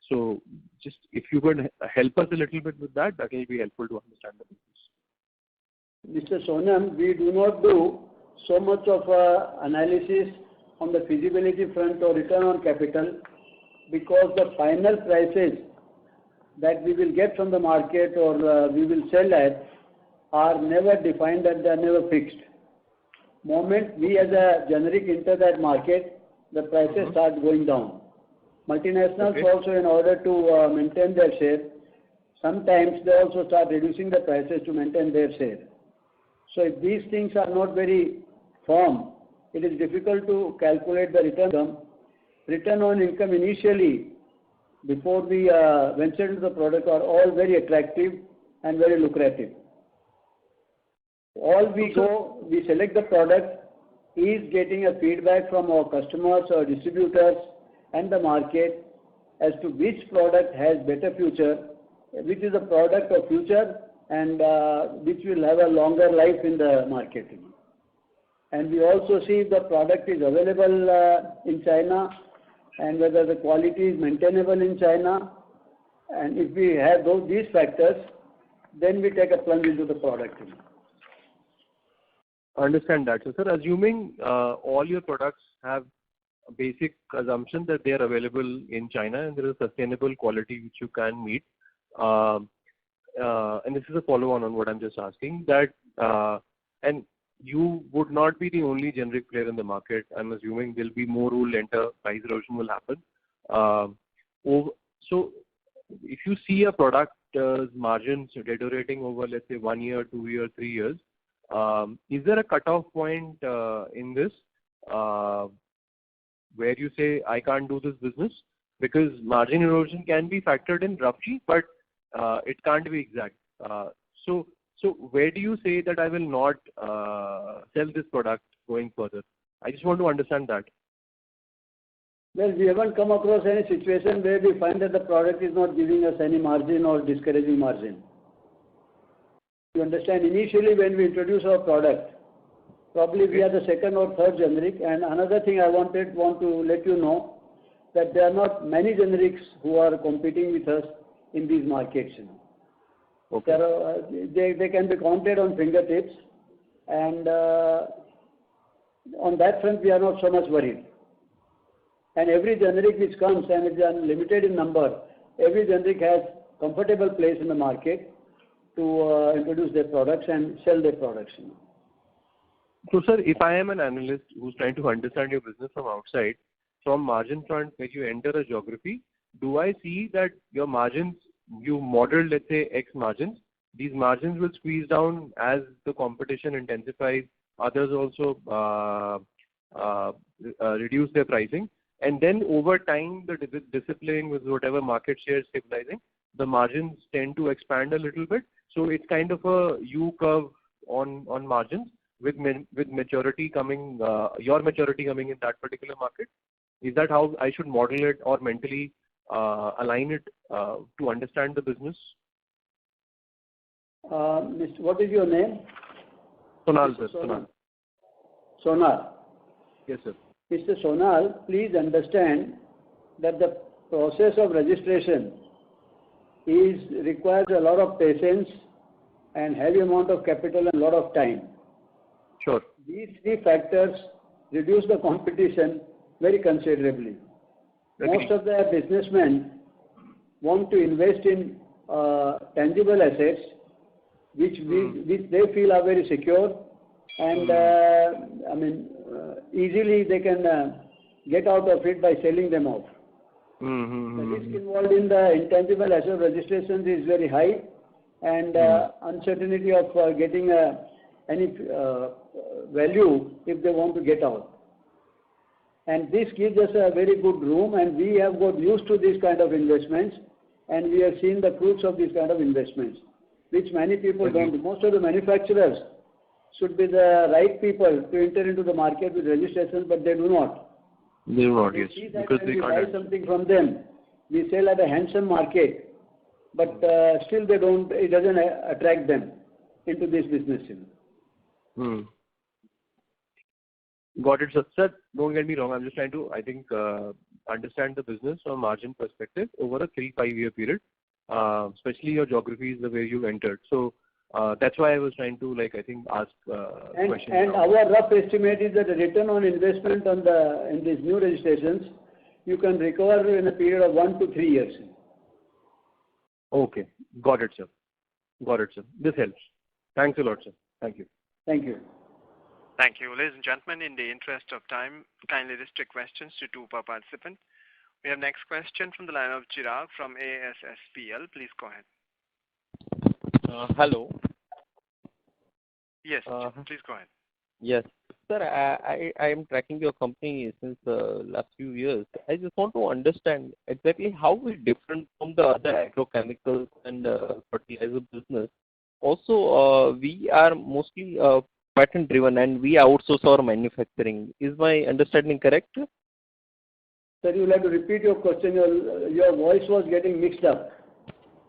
So just if you could help us a little bit with that, that will be helpful to understand the business. Mr. Sonam, we do not do so much of analysis on the feasibility front or return on capital, because the final prices that we will get from the market or we will sell at are never defined and they are never fixed. Moment we as a generic enter that market, the prices start going down. Multinationals also, in order to maintain their share, sometimes they also start reducing the prices to maintain their share. So if these things are not very firm, it is difficult to calculate the return. Return on income initially, before we venture into the product, are all very attractive and very lucrative. All we go, we select the product, is getting a feedback from our customers or distributors and the market as to which product has better future, which is a product of future, and which will have a longer life in the market. And we also see if the product is available in China and whether the quality is maintainable in China. And if we have these factors, then we take a plunge into the product. Understand that. So, sir, assuming all your products have a basic assumption that they are available in China and there is sustainable quality which you can meet, and this is a follow-on on what I'm just asking, that and you would not be the only generic player in the market. I'm assuming there'll be more who will enter, price erosion will happen. So if you see a product's margins deteriorating over, let's say, 1 year, 2 years, 3 years, is there a cutoff point in this where you say, I can't do this business? Because margin erosion can be factored in roughly, but it can't be exact. So where do you say that I will not sell this product going further? I just want to understand that. Well, we haven't come across any situation where we find that the product is not giving us any margin or discouraging margin. You understand, initially when we introduce our product, probably we are the second or third generic. And another thing I want to let you know, that there are not many generics who are competing with us in these markets. They can be counted on fingertips, and on that front we are not so much worried. And every generic which comes, and it's limited in number, every generic has comfortable place in the market to introduce their products and sell their products. So, sir, if I am an analyst who's trying to understand your business from outside, from margin front, when you enter a geography, do I see that your margins, you modeled, let's say, X margins, these margins will squeeze down as the competition intensifies, others also reduce their pricing, and then over time, the discipline with whatever market share is stabilizing, the margins tend to expand a little bit. So it's kind of a U curve on margins with maturity coming, your maturity coming in that particular market. Is that how I should model it or mentally align it to understand the business? What is your name? Sonal, sir. Sonal. Sonal. Yes, sir. Mr. Sonal, please understand that the process of registration requires a lot of patience and heavy amount of capital and lot of time. Sure. These three factors reduce the competition very considerably. Agree. Most of the businessmen want to invest in tangible assets which they feel are very secure, and easily they can get out of it by selling them off. The risk involved in the intangible asset registrations is very high, and uncertainty of getting any value if they want to get out. And this gives us a very good room, and we have got used to these kind of investments, and we have seen the fruits of these kind of investments, which many people don't. Most of the manufacturers should be the right people to enter into the market with registrations, but they do not. They do not, yes. See that Because when they we can't. buy something from them, we sell at a handsome market, but still they don't. It doesn't attract them into this business. Got it, sir. Sir, don't get me wrong. I'm just trying to, understand the business from a margin perspective over a 3-5 year period, especially your geographies, the way you entered. So that's why I was trying to, ask questions. And our rough estimate is that the return on investment in these new registrations, you can recover in a period of 1 to 3 years. Okay. Got it, sir. This helps. Thanks a lot, sir. Thank you. Thank you. Thank you. Ladies and gentlemen, in the interest of time, kindly restrict questions to 2 per participant. We have next question from the line of Chirag from ASSPL. Please go ahead. Hello. Yes, please go ahead. Yes. Sir, I am tracking your company since last few years. I just want to understand exactly how we different from the other agrochemicals and fertilizer business. Also, we are mostly patent driven and we outsource our manufacturing. Is my understanding correct? Sir, you will have to repeat your question. Your voice was getting mixed up.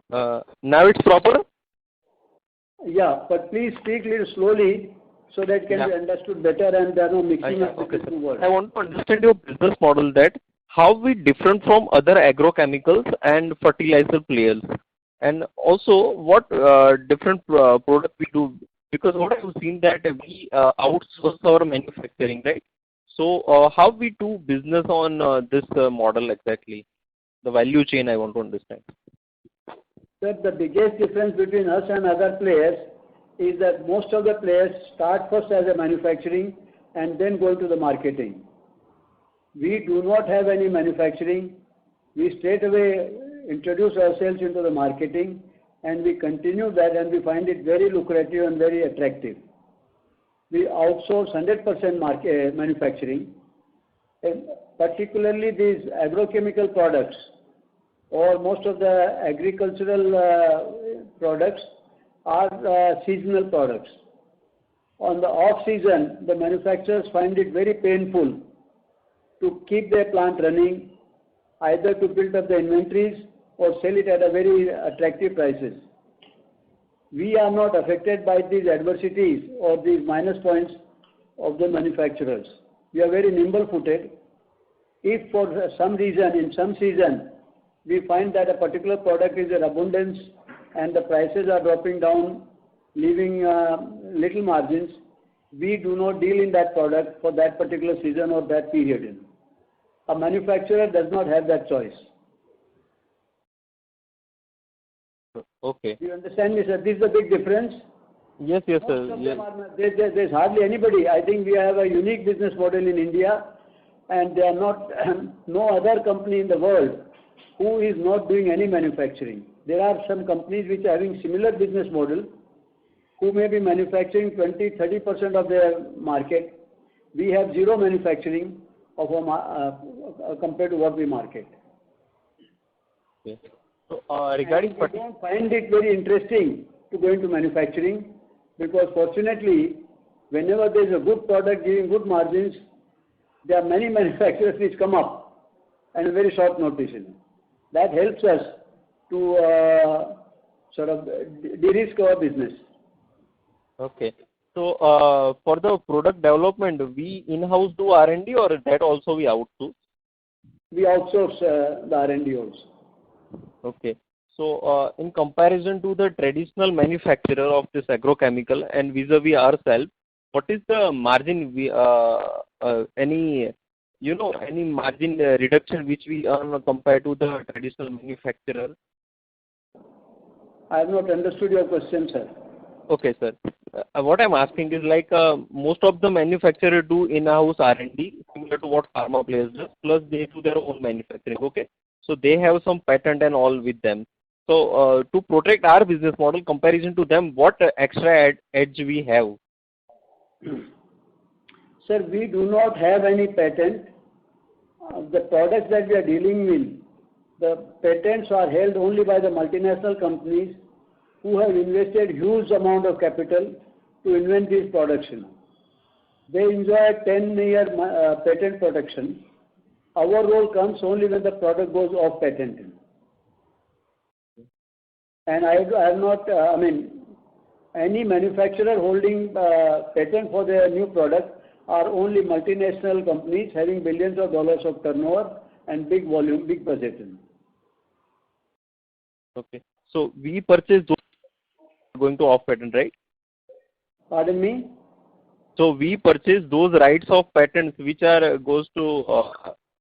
Now it's proper? Yeah, but please speak a little slowly so that it can be understood better and there are no mixing up between two words. I want to understand your business model, that how we different from other agrochemicals and fertilizer players, and also what different product we do, because what I have seen that we outsource our manufacturing, right? So how we do business on this model exactly? The value chain I want to understand. Sir, the biggest difference between us and other players is that most of the players start first as a manufacturing and then go into the marketing. We do not have any manufacturing. We straight away introduce ourselves into the marketing, and we continue that, and we find it very lucrative and very attractive. We outsource 100% manufacturing, and particularly these agrochemical products or most of the agricultural products are seasonal products. On the off season, the manufacturers find it very painful to keep their plant running, either to build up the inventories or sell it at a very attractive prices. We are not affected by these adversities or these minus points of the manufacturers. We are very nimble-footed. If for some reason, in some season, we find that a particular product is in abundance and the prices are dropping down, leaving little margins, we do not deal in that product for that particular season or that period. A manufacturer does not have that choice. Okay. Do you understand me, sir? This is a big difference. Yes, sir. Yes. There's hardly anybody. I think we have a unique business model in India, and there are not no other company in the world who is not doing any manufacturing. There are some companies which are having similar business model, who may be manufacturing 20-30% of their market. We have zero manufacturing of compared to what we market. Okay. So regarding, we don't find it very interesting to go into manufacturing, because fortunately, whenever there is a good product giving good margins, there are many manufacturers which come up and a very short notice. That helps us to sort of de-risk our business. Okay. So for the product development, we in-house do R&D, or that also we outsource? We outsource the R&D also. Okay. So in comparison to the traditional manufacturer of this agrochemical and vis-a-vis ourselves, what is the margin any margin reduction which we earn compared to the traditional manufacturer? I have not understood your question, sir. Okay, sir. What I'm asking is like most of the manufacturer do in-house R&D similar to what pharma players do, plus they do their own manufacturing. Okay, so they have some patent and all with them. So to protect our business model comparison to them, what extra edge we have? Sir, we do not have any patent. The products that we are dealing with, the patents are held only by the multinational companies who have invested huge amount of capital to invent these products. They enjoy a 10-year patent protection. Our role comes only when the product goes off patent. And I have not, any manufacturer holding patent for their new product are only multinational companies having billions of dollars of turnover and big volume, big budget. Okay. So we purchase those going to off patent, right? Pardon me? So we purchase those rights of patents which are goes to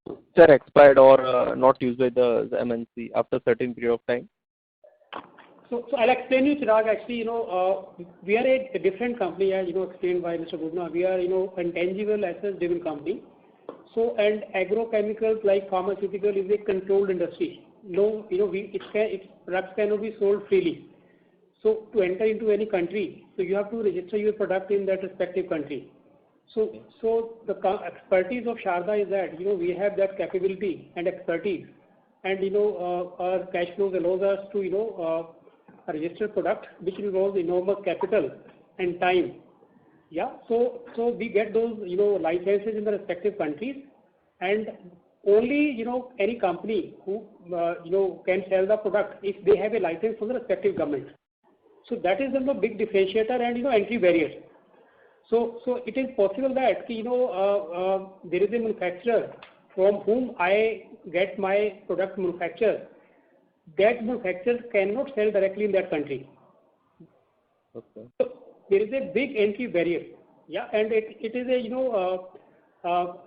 which are expired or not used by the MNC after certain period of time. So I'll explain you, Chirag. Actually, we are a different company, as explained by Mr. Bubna. We are, intangible assets driven company. So, and agrochemicals like pharmaceutical is a controlled industry. No, its products cannot be sold freely. So to enter into any country, so you have to register your product in that respective country. So the expertise of Sharda is that, we have that capability and expertise, and our cash flows allows us to, register product which involves enormous capital and time. Yeah, so we get those, licenses in the respective countries, and only, any company who, can sell the product if they have a license from the respective government. So that is the big differentiator and, entry barrier. So it is possible that, there is a manufacturer from whom I get my product manufactured. That manufacturer cannot sell directly in that country. Okay. So there is a big entry barrier. Yeah, and it is a,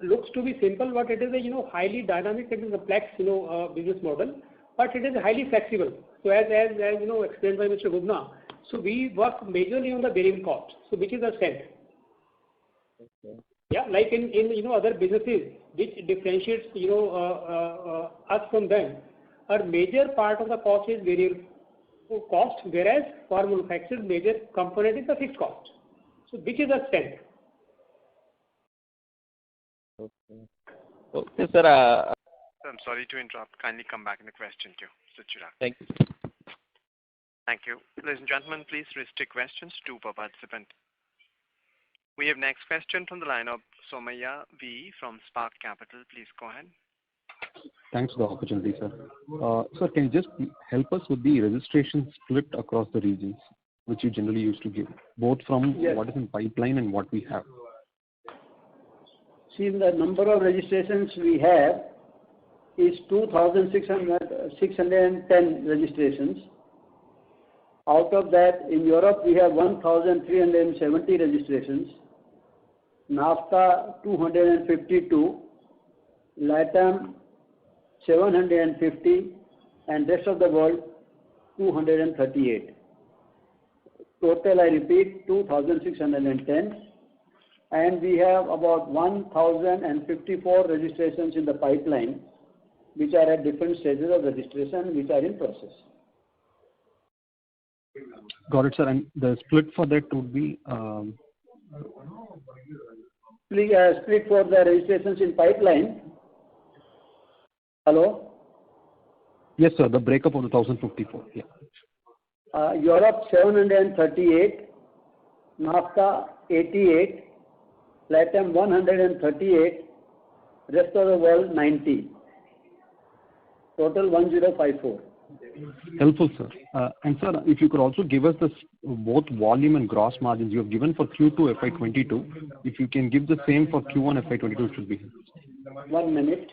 looks to be simple, but it is a, highly dynamic and complex, business model, but it is highly flexible. So as explained by Mr. Bubna, so we work majorly on the variable cost, so which is a strength. Okay. Yeah, like in other businesses, which differentiates, us from them, our major part of the cost is variable cost, whereas for manufacturers, major component is the fixed cost. So which is a strength. Okay. Okay, sir. I'm sorry to interrupt. Kindly come back in the question queue, Mr. Chirag. Thank you. Thank you. Ladies and gentlemen, please restrict questions to per participant. We have next question from the line of Somaya V from Spark Capital. Please go ahead. Thanks for the opportunity, sir. Sir, can you just help us with the registration split across the regions, which you generally used to give, both from what is in pipeline and what we have? See, the number of registrations we have is 2,610 registrations. Out of that, in Europe, we have 1,370 registrations. NAFTA, 252. LATAM, 750. And rest of the world, 238. Total, I repeat, 2,610. And we have about 1,054 registrations in the pipeline, which are at different stages of registration, which are in process. Got it, sir. And the split for that would be? Split for the registrations in pipeline. Hello? Yes, sir. The breakup of the 1,054. Yeah. Europe 738, NAFTA 88, LATAM 138, rest of the world 90. Total 1054. Helpful, sir. And sir, if you could also give us this both volume and gross margins you have given for Q2 FY22. If you can give the same for Q1 FY22, it should be helpful. 1 minute.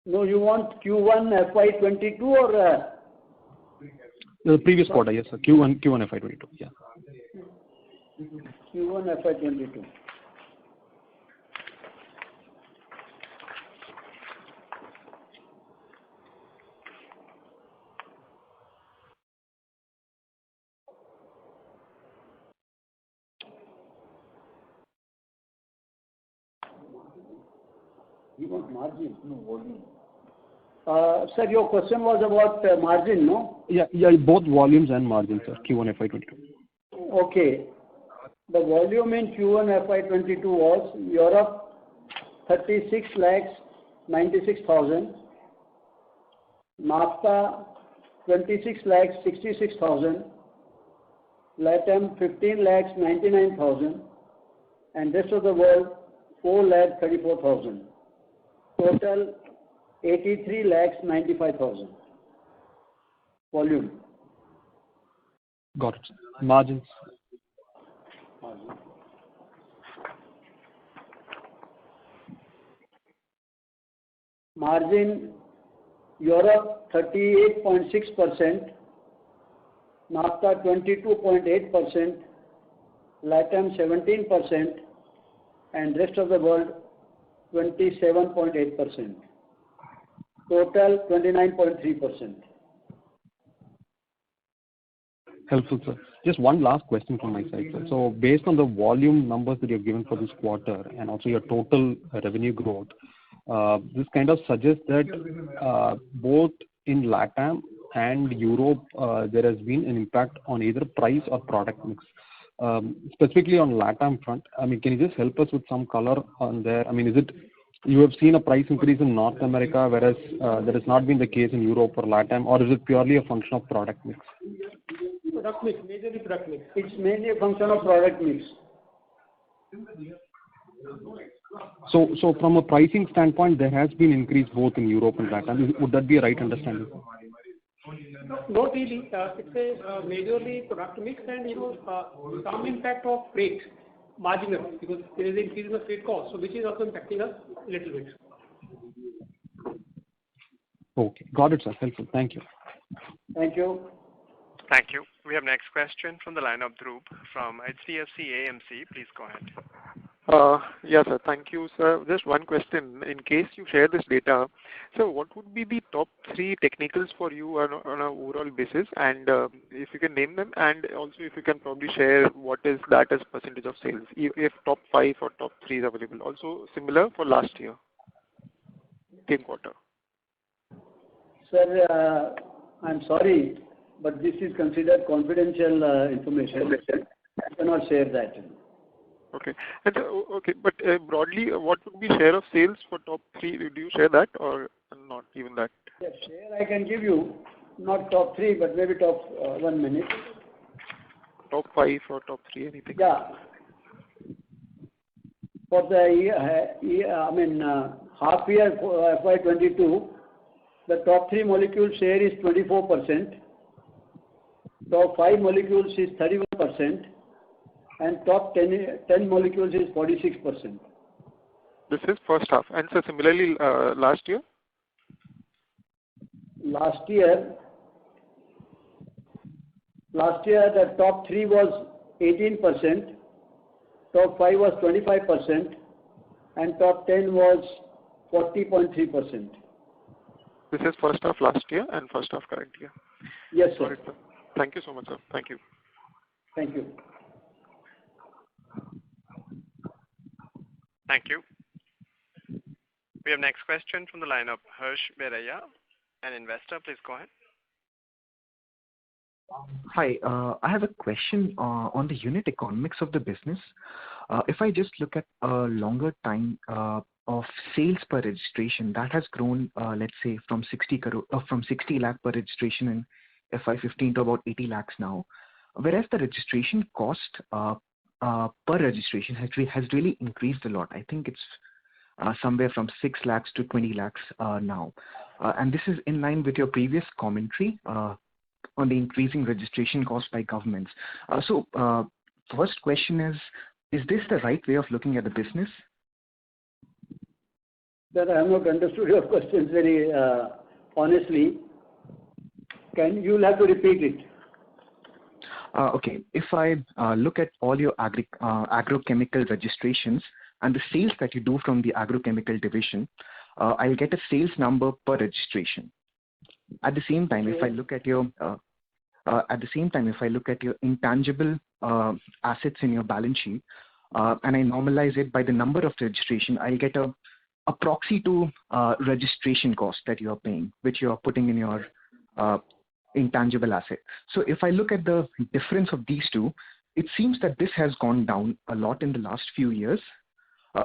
No, you want Q1 FY22 or? The previous quarter, yes, sir. Q1 FY22. Yeah. Q1 FY22. You want margin? No, volume. Sir, your question was about margin, no? Yeah, both volumes and margins, sir. Q1 FY22. Okay. The volume in Q1 FY22 was Europe 36 lakhs 96,000, NAFTA 26 lakhs 66,000, LATAM 15 lakhs 99,000, and rest of the world 4 lakhs 34,000. Total 83 lakhs 95,000. Volume. Got it. Margins. Margin Europe 38.6%, NAFTA 22.8%, LATAM 17%, and rest of the world 27.8%. Total 29.3%. Helpful, sir. Just one last question from my side, sir. So based on the volume numbers that you've given for this quarter and also your total revenue growth, this kind of suggests that both in LATAM and Europe, there has been an impact on either price or product mix. Specifically on LATAM front, I mean, can you just help us with some color on there? I mean, is it you have seen a price increase in North America, whereas that has not been the case in Europe or LATAM, or is it purely a function of product mix? Product mix, majorly product mix. It's mainly a function of product mix. So from a pricing standpoint, there has been increase both in Europe and LATAM. Would that be a right understanding? Not really. It's a majorly product mix and some impact of freight, marginal, because there is an increase in the freight cost, so which is also impacting us a little bit. Okay, got it, sir. Helpful. Thank you. Thank you. Thank you. We have next question from the line of Dhruv from HDFC AMC. Please go ahead. Yes, sir. Thank you, sir. Just one question. In case you share this data, so what would be the top 3 technicals for you on an overall basis? And if you can name them, and also if you can probably share what is that as percentage of sales, if top 5 or top 3 is available. Also similar for last year, same quarter. Sir, I'm sorry, but this is considered confidential information. I cannot share that. Okay. And, okay, but broadly, what would be share of sales for top 3? Do you share that or not even that? Yes, share I can give you, not top 3, but maybe top 1 minute. Top 5 or top 3, anything? Yeah. For the year, half year FY22, the top 3 molecule share is 24%, top 5 molecules is 31%, and top 10 molecules is 46%. This is first half. And so similarly, last year? Last year, the top 3 was 18%, top 5 was 25%, and top 10 was 40.3%. This is first half last year and first half current year. Yes, sir. Right, sir. Thank you so much, sir. Thank you. Thank you. Thank you. We have next question from the line of Harsh Beraya, an investor. Please go ahead. Hi, I have a question on the unit economics of the business. If I just look at a longer time of sales per registration, that has grown, let's say, from 60 lakh per registration in FY15 to about 80 lakhs now, whereas the registration cost per registration has really increased a lot. I think it's somewhere from 6 lakhs to 20 lakhs now. And this is in line with your previous commentary on the increasing registration cost by governments. So first question is this the right way of looking at the business? Sir, I have not understood your questions very honestly. You'll have to repeat it. Okay. If I look at all your agrochemical registrations and the sales that you do from the agrochemical division, I'll get a sales number per registration. At the same time, if I look at your intangible assets in your balance sheet, and I normalize it by the number of registration, I'll get a proxy to registration cost that you are paying, which you are putting in your intangible asset. So if I look at the difference of these two, it seems that this has gone down a lot in the last few years.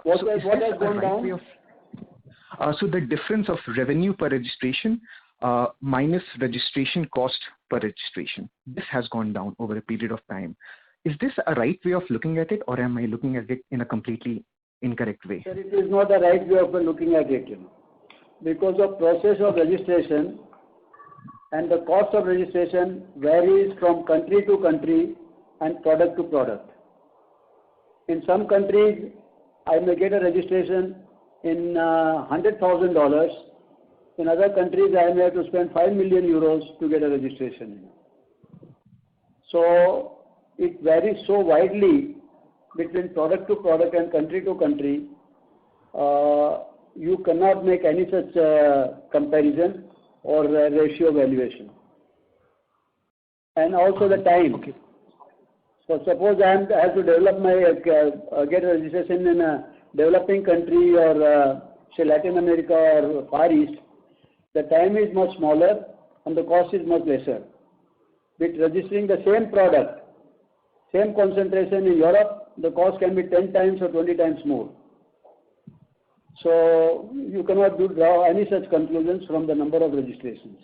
What has gone down? So the difference of revenue per registration minus registration cost per registration, this has gone down over a period of time. Is this a right way of looking at it, or am I looking at it in a completely incorrect way? Sir, it is not the right way of looking at it, because the process of registration and the cost of registration varies from country to country and product to product. In some countries, I may get a registration in $100,000. In other countries, I may have to spend 5 million euros to get a registration. So it varies so widely between product to product and country to country. You cannot make any such comparison or ratio valuation. And also the time. Okay. So suppose I have to develop get a registration in a developing country or say Latin America or Far East, the time is much smaller and the cost is much lesser. With registering the same product, same concentration in Europe, the cost can be 10 times or 20 times more. So you cannot draw any such conclusions from the number of registrations.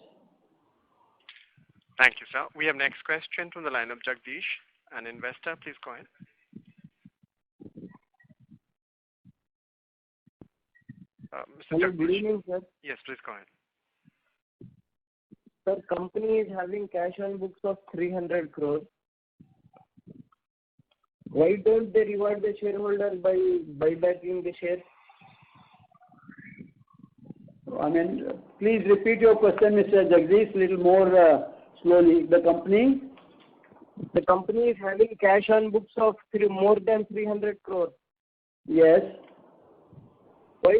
Thank you, sir. We have next question from the line of Jagdish, an investor. Please go ahead. Mr. Hello, Jagdish. good evening, sir. Yes, please go ahead. Sir, company is having cash on books of 300 crores. Why don't they reward the shareholders by buybacking the shares? I mean, please repeat your question, Mr. Jagdish, little more slowly. The company is having cash on books of more than 300 crores. Yes. Why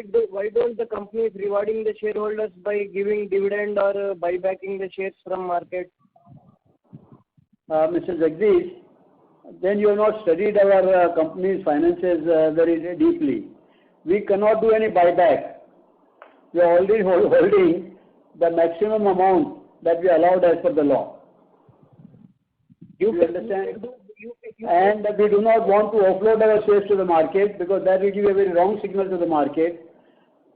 don't the company is rewarding the shareholders by giving dividend or buybacking the shares from market? Mr. Jagdish, then you have not studied our company's finances very deeply. We cannot do any buyback. We are already holding the maximum amount that we are allowed as per the law. You understand? And we do not want to offload our shares to the market, because that will give a very wrong signal to the market,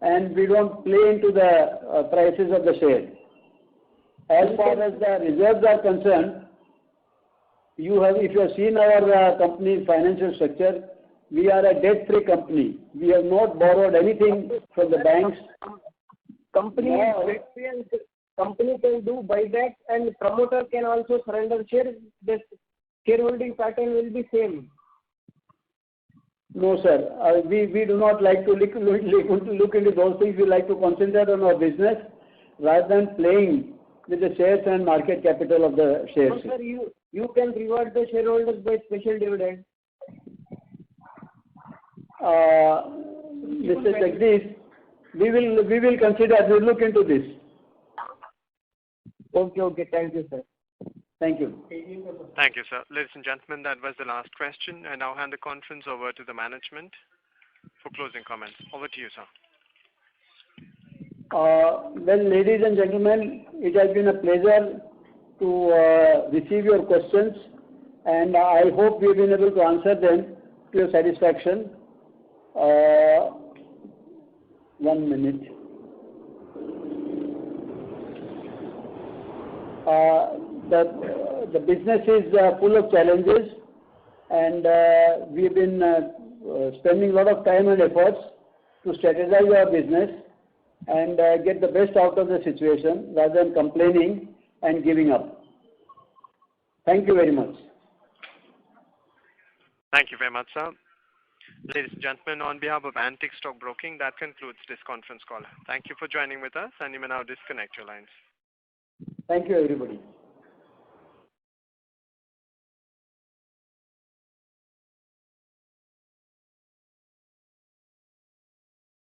and we don't play into the prices of the shares. As far as the reserves are concerned, if you have seen our company's financial structure, we are a debt-free company. We have not borrowed anything from the banks. Company is debt-free and company can do buyback, and promoter can also surrender shares. The shareholding pattern will be same. No, sir. We do not like to look into those things. We like to concentrate on our business rather than playing with the shares and market capital of the shares. No, sir, you can reward the shareholders by special dividend. Mr. Jagdish, we will consider. We will look into this. Okay. Thank you, sir. Thank you. Thank you, sir. Ladies and gentlemen, that was the last question. I now hand the conference over to the management for closing comments. Over to you, sir. Well, ladies and gentlemen, it has been a pleasure to receive your questions, and I hope we have been able to answer them to your satisfaction. 1 minute. The business is full of challenges, and we've been spending a lot of time and efforts to strategize our business and get the best out of the situation rather than complaining and giving up. Thank you very much. Thank you very much, sir. Ladies and gentlemen, on behalf of Antique Stock Broking, that concludes this conference call. Thank you for joining with us, and you may now disconnect your lines. Thank you, everybody.